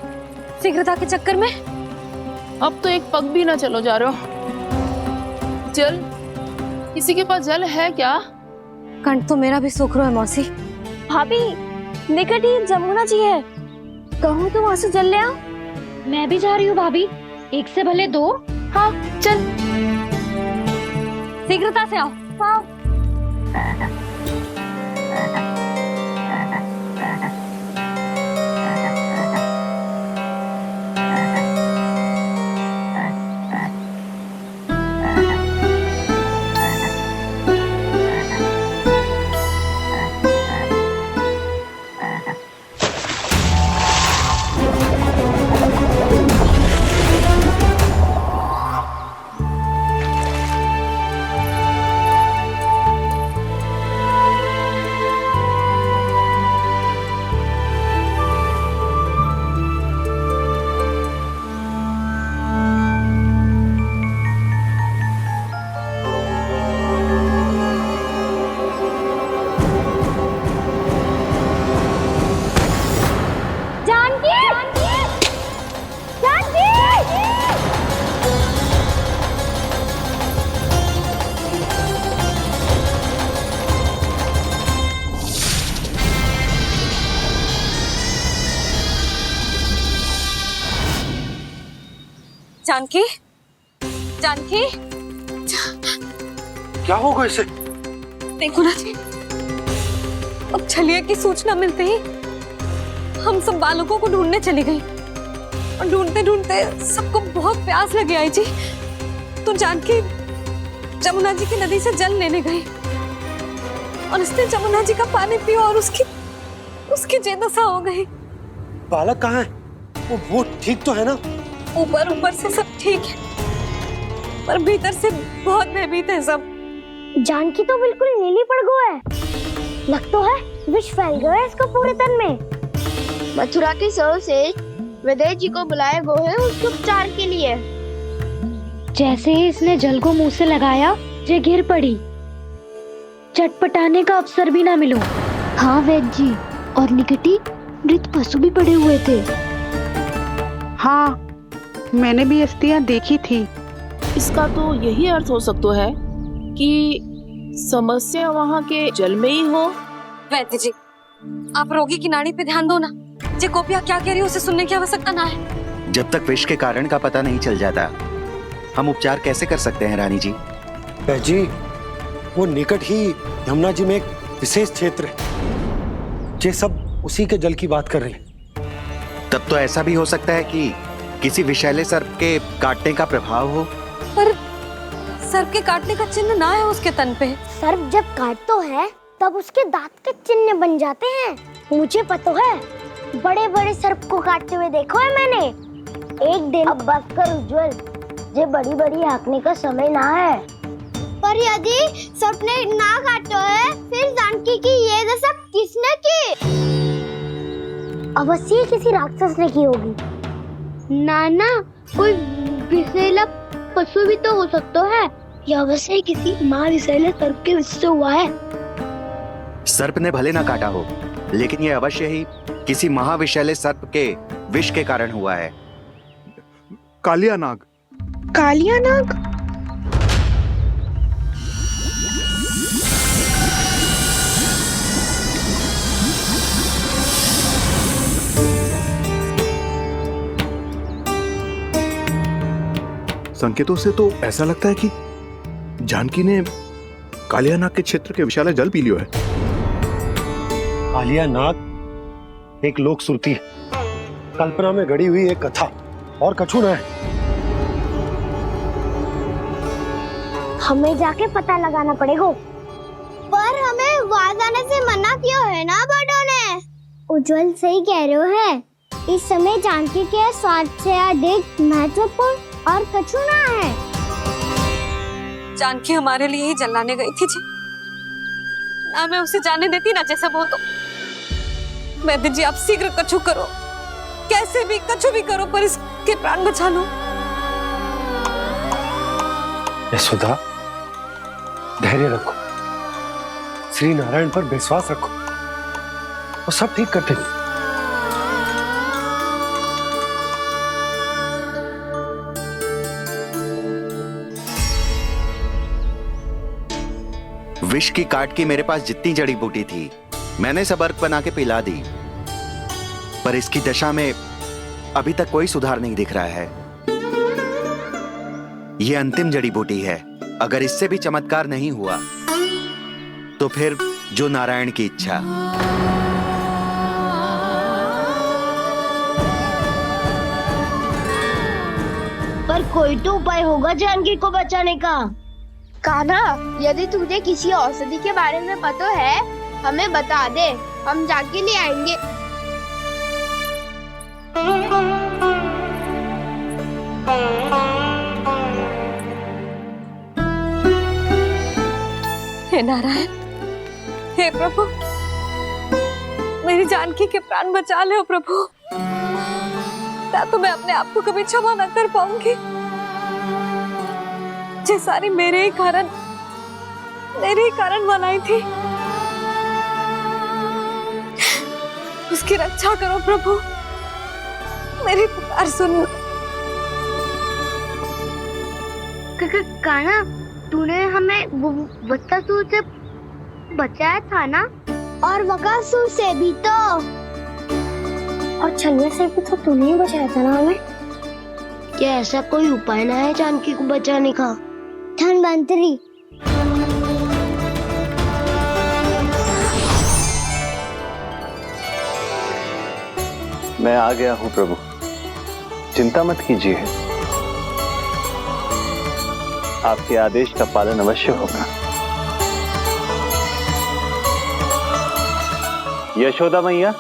[SPEAKER 3] शीघ्रता के चक्कर में।
[SPEAKER 10] अब तो एक पग भी ना चलो जा रहे हो। जल, किसी के पास जल है क्या?
[SPEAKER 3] कंठ तो मेरा भी सूख रहा है मौसी।
[SPEAKER 5] भाभी, निकट ही जमुना जी है, कहूँ तो वहाँ से जल ले आओ।
[SPEAKER 3] मैं भी जा रही हूँ भाभी, एक से भले दो।
[SPEAKER 5] हाँ चल,
[SPEAKER 3] शीघ्रता से आओ।
[SPEAKER 5] हाँ।
[SPEAKER 3] जानकी, जानकी,
[SPEAKER 11] क्या होगा इसे?
[SPEAKER 3] देखो ना जी, अब छलिया की सूचना मिलते ही हम सब बालकों को ढूंढने चली गई और ढूंढते ढूंढते सबको बहुत प्यास लगी आई जी। तो जानकी जमुना जी की नदी से जल लेने गई और उसने जमुना जी का पानी पिया और उसकी जेदशा हो गई।
[SPEAKER 11] बालक कहाँ है? वो ठीक तो है ना?
[SPEAKER 3] ऊपर से सब ठीक है, पर भीतर से बहुत भयभीत है सब।
[SPEAKER 2] जानकी तो बिल्कुल नीली पड़ गो है। लग तो है विष फैल गया है इसको पूरे तन में। मथुरा के सर्वश्रेष्ठ विदेह जी को बुलाए गो है उसके उपचार के लिए।
[SPEAKER 14] जैसे ही इसने जल को मुंह से लगाया, ये गिर पड़ी। चटपटाने का अवसर भी ना मिलो। हाँ वैद्य जी, और निकटी मृत पशु भी पड़े हुए थे।
[SPEAKER 9] हाँ, मैंने भी अस्थियां देखी थी।
[SPEAKER 10] इसका तो यही अर्थ हो सकता है कि समस्या वहाँ के जल में ही हो।
[SPEAKER 3] वैद्य जी, आप रोगी की नाड़ी पे ध्यान दो ना। जे गोपिया क्या कह रही है उसे सुनने की आवश्यकता ना है।
[SPEAKER 6] जब तक विष के कारण का पता नहीं चल जाता, हम उपचार कैसे कर सकते हैं रानी जी?
[SPEAKER 11] जी, वो निकट ही यमुना जी में एक विशेष क्षेत्र है। ये सब उसी के जल की बात कर रहे हैं।
[SPEAKER 6] तब तो ऐसा भी हो सकता है कि किसी विषैले सर्प के काटने का प्रभाव हो।
[SPEAKER 3] पर सर्प के काटने का चिन्ह ना है उसके तन पे।
[SPEAKER 2] सर्प जब काटता है तब उसके दांत के चिन्ह बन जाते हैं। मुझे पता है, बड़े बड़े सर्प को काटते हुए देखो है मैंने। एक दिन अब बात कर उज्जवल, ये बड़ी बड़ी हाँकने का समय ना है। पर यदि सर्प ने ना काटा है, फिर जानकी की ये दशा किसने की? अवश्य किसी राक्षस ने की होगी। नाना, कोई विषैला पशु भी तो हो सकता है। यह अवश्य किसी महाविषैले सर्प के विष से हुआ है।
[SPEAKER 6] सर्प ने भले ना काटा हो, लेकिन यह अवश्य ही किसी महाविषैले सर्प के विष के कारण हुआ है।
[SPEAKER 12] कालिया नाग।
[SPEAKER 9] कालिया नाग?
[SPEAKER 12] संकेतों से तो ऐसा लगता है कि जानकी ने कालिया नाग के क्षेत्र के विशाल जल पी लियो है।
[SPEAKER 11] कालिया नाग एक लोक सुरती है, कल्पना में गढ़ी हुई एक कथा, और कछु न है।
[SPEAKER 2] हमें जाके पता लगाना पड़ेगा। पर हमें वहां जाने से मना किया है ना बड़ों ने। उज्जवल सही कह रहे हो है। इस समय जानकी के स्वार्थ से अधिक महत्वपूर्ण और कछु ना है।
[SPEAKER 3] जानकी हमारे लिए ही जलाने गई थी जी, ना मैं उसे जाने देती ना जैसा वो तो। वैद्य जी आप शीघ्र कछु करो, कैसे भी कछु भी करो, पर इसके प्राण बचा लो।
[SPEAKER 11] यशोदा, धैर्य रखो, श्री नारायण पर विश्वास रखो, वो सब ठीक कर देंगे।
[SPEAKER 6] विष की काट की मेरे पास जितनी जड़ी बूटी थी मैंने सब अर्क बना के पिला दी, पर इसकी दशा में अभी तक कोई सुधार नहीं दिख रहा है। ये अंतिम जड़ी बूटी है, अगर इससे भी चमत्कार नहीं हुआ तो फिर जो नारायण की इच्छा।
[SPEAKER 2] पर कोई तो उपाय होगा जानकी को बचाने का।
[SPEAKER 5] कान्हा, यदि तुझे किसी औषधि के बारे में पता है हमें बता दे, हम जाके ले आएंगे।
[SPEAKER 3] हे नारायण, हे प्रभु, मेरी जानकी के प्राण बचा ले प्रभु। या तो मैं अपने आप को कभी क्षमा न कर पाऊंगी। ये सारी मेरे ही कारण बनाई थी। उसकी रक्षा करो प्रभु, मेरी पुकार सुनो।
[SPEAKER 2] कान्हा, तूने हमें बत्तासुर से बचाया था ना, और बकासुर से भी तो, और छलिया से भी तो तूने ही बचाया था ना हमें। क्या ऐसा कोई उपाय ना है जानकी को बचाने का? धन्वंतरी,
[SPEAKER 15] मैं आ गया हूँ प्रभु, चिंता मत कीजिए, आपके आदेश का पालन अवश्य होगा। यशोदा मैया,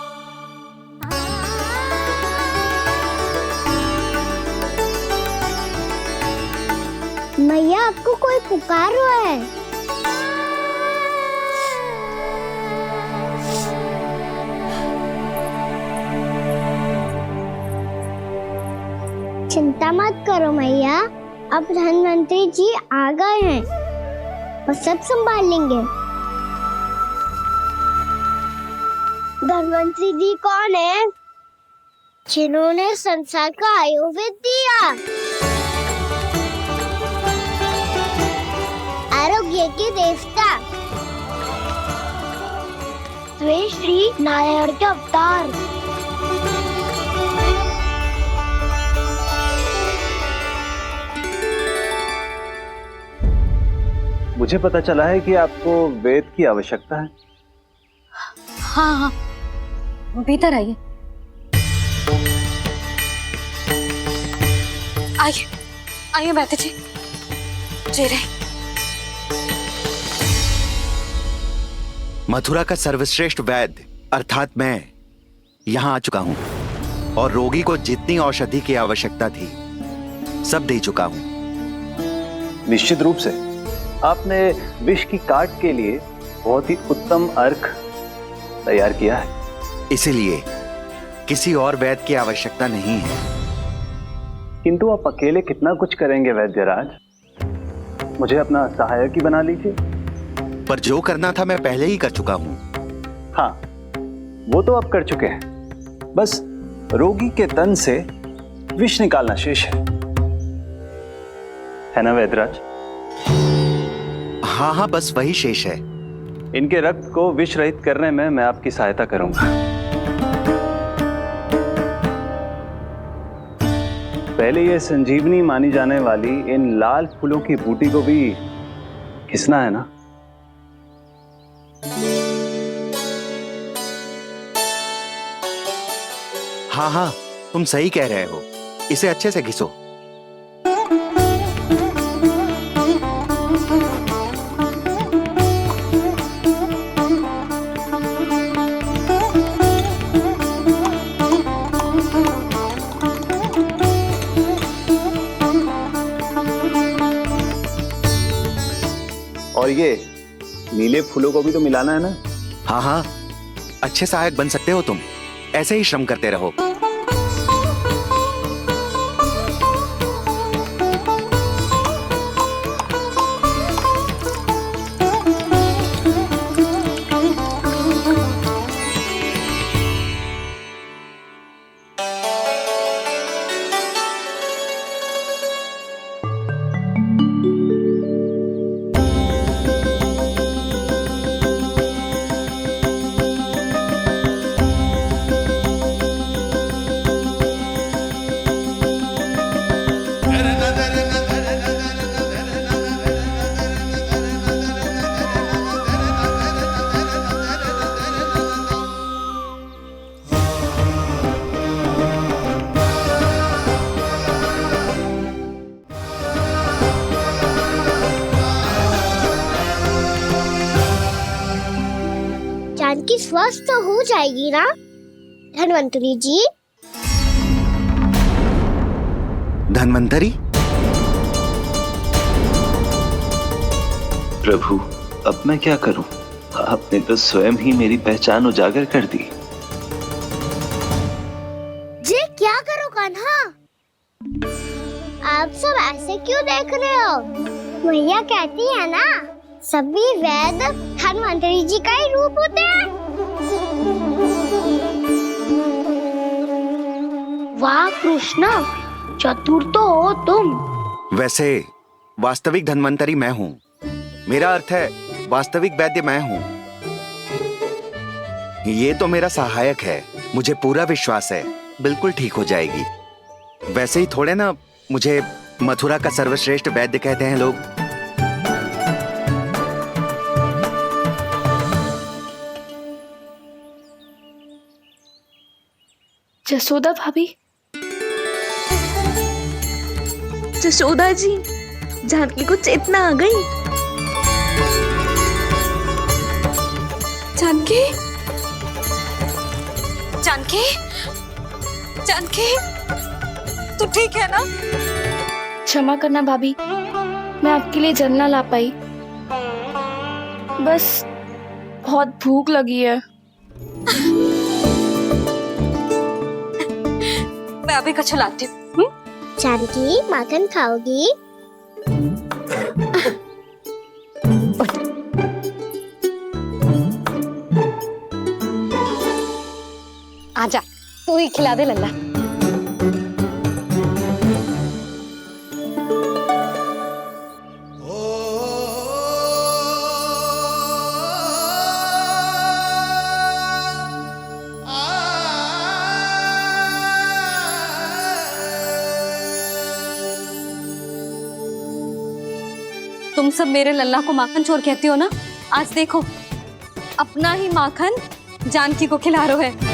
[SPEAKER 2] मैया आपको कोई पुकार रहा है। चिंता मत करो मैया, अब धन्वंतरी जी आ गए हैं और सब संभाल लेंगे। धन्वंतरी जी कौन है? जिन्होंने संसार का आयुर्वेद दिया, आरोग्य के देवता, वे श्री नारायण के अवतार।
[SPEAKER 15] मुझे पता चला है कि आपको वेद की आवश्यकता है।
[SPEAKER 3] हाँ हाँ, भीतर आइए। आइए आइए बैठे जी, जी रहे।
[SPEAKER 6] मथुरा का सर्वश्रेष्ठ वैद्य अर्थात मैं यहाँ आ चुका हूँ और रोगी को जितनी औषधि की आवश्यकता थी सब दे चुका हूँ।
[SPEAKER 15] निश्चित रूप से आपने विष की काट के लिए बहुत ही उत्तम अर्क तैयार किया है,
[SPEAKER 6] इसीलिए किसी और वैद्य की आवश्यकता नहीं है।
[SPEAKER 15] किंतु आप अकेले कितना कुछ करेंगे वैद्यराज, मुझे अपना सहायक ही बना लीजिए।
[SPEAKER 6] पर जो करना था मैं पहले ही कर चुका हूँ।
[SPEAKER 15] हाँ, वो तो आप कर चुके हैं, बस रोगी के तन से विष निकालना शेष है ना वैद्यराज?
[SPEAKER 6] हाँ हाँ, बस वही शेष है।
[SPEAKER 15] इनके रक्त को विष रहित करने में मैं आपकी सहायता करूंगा। पहले ये संजीवनी मानी जाने वाली इन लाल फूलों की बूटी को भी घिसना है ना?
[SPEAKER 6] हाँ हाँ, तुम सही कह रहे हो, इसे अच्छे से घिसो।
[SPEAKER 15] ये नीले फूलों को भी तो मिलाना है ना।
[SPEAKER 6] हाँ हाँ, अच्छे सहायक बन सकते हो तुम, ऐसे ही श्रम करते रहो।
[SPEAKER 2] जानकी स्वस्थ तो हो जाएगी ना धन्वंतरी जी?
[SPEAKER 6] धन्वंतरी?
[SPEAKER 15] प्रभु, अब मैं क्या करूं? आपने तो स्वयं ही मेरी पहचान उजागर कर दी।
[SPEAKER 2] जी क्या करो कान्हा? आप सब ऐसे क्यों देख रहे हो? मैया कहती है ना, सभी वेद धन्वंतरी जी का ही रूप होते हैं। वाह कृष्णा, चतुर तो हो तुम।
[SPEAKER 6] वैसे वास्तविक धन्वंतरी मैं हूँ। मेरा अर्थ है वास्तविक वैद्य मैं हूँ। ये तो मेरा सहायक है, मुझे पूरा विश्वास है बिल्कुल ठीक हो जाएगी। वैसे ही थोड़े ना मुझे मथुरा का सर्वश्रेष्ठ वैद्य कहते हैं लोग।
[SPEAKER 4] जसोदा भाभी।
[SPEAKER 5] जसोदा जी, जानकी को चेतना आ गई।
[SPEAKER 3] जानकी, जानकी, जानकी, तू ठीक है ना?
[SPEAKER 4] क्षमा करना भाभी, मैं आपके लिए जल ना ला पाई। बस बहुत भूख लगी है।
[SPEAKER 3] मैं अभी कछु लाती हूँ।
[SPEAKER 2] जानकी माखन खाओगी?
[SPEAKER 3] आजा, तू ही खिला दे लल्ला। तुम सब मेरे लल्ला को माखन चोर कहती हो ना? आज देखो, अपना ही माखन जानकी को खिला रहे हो है।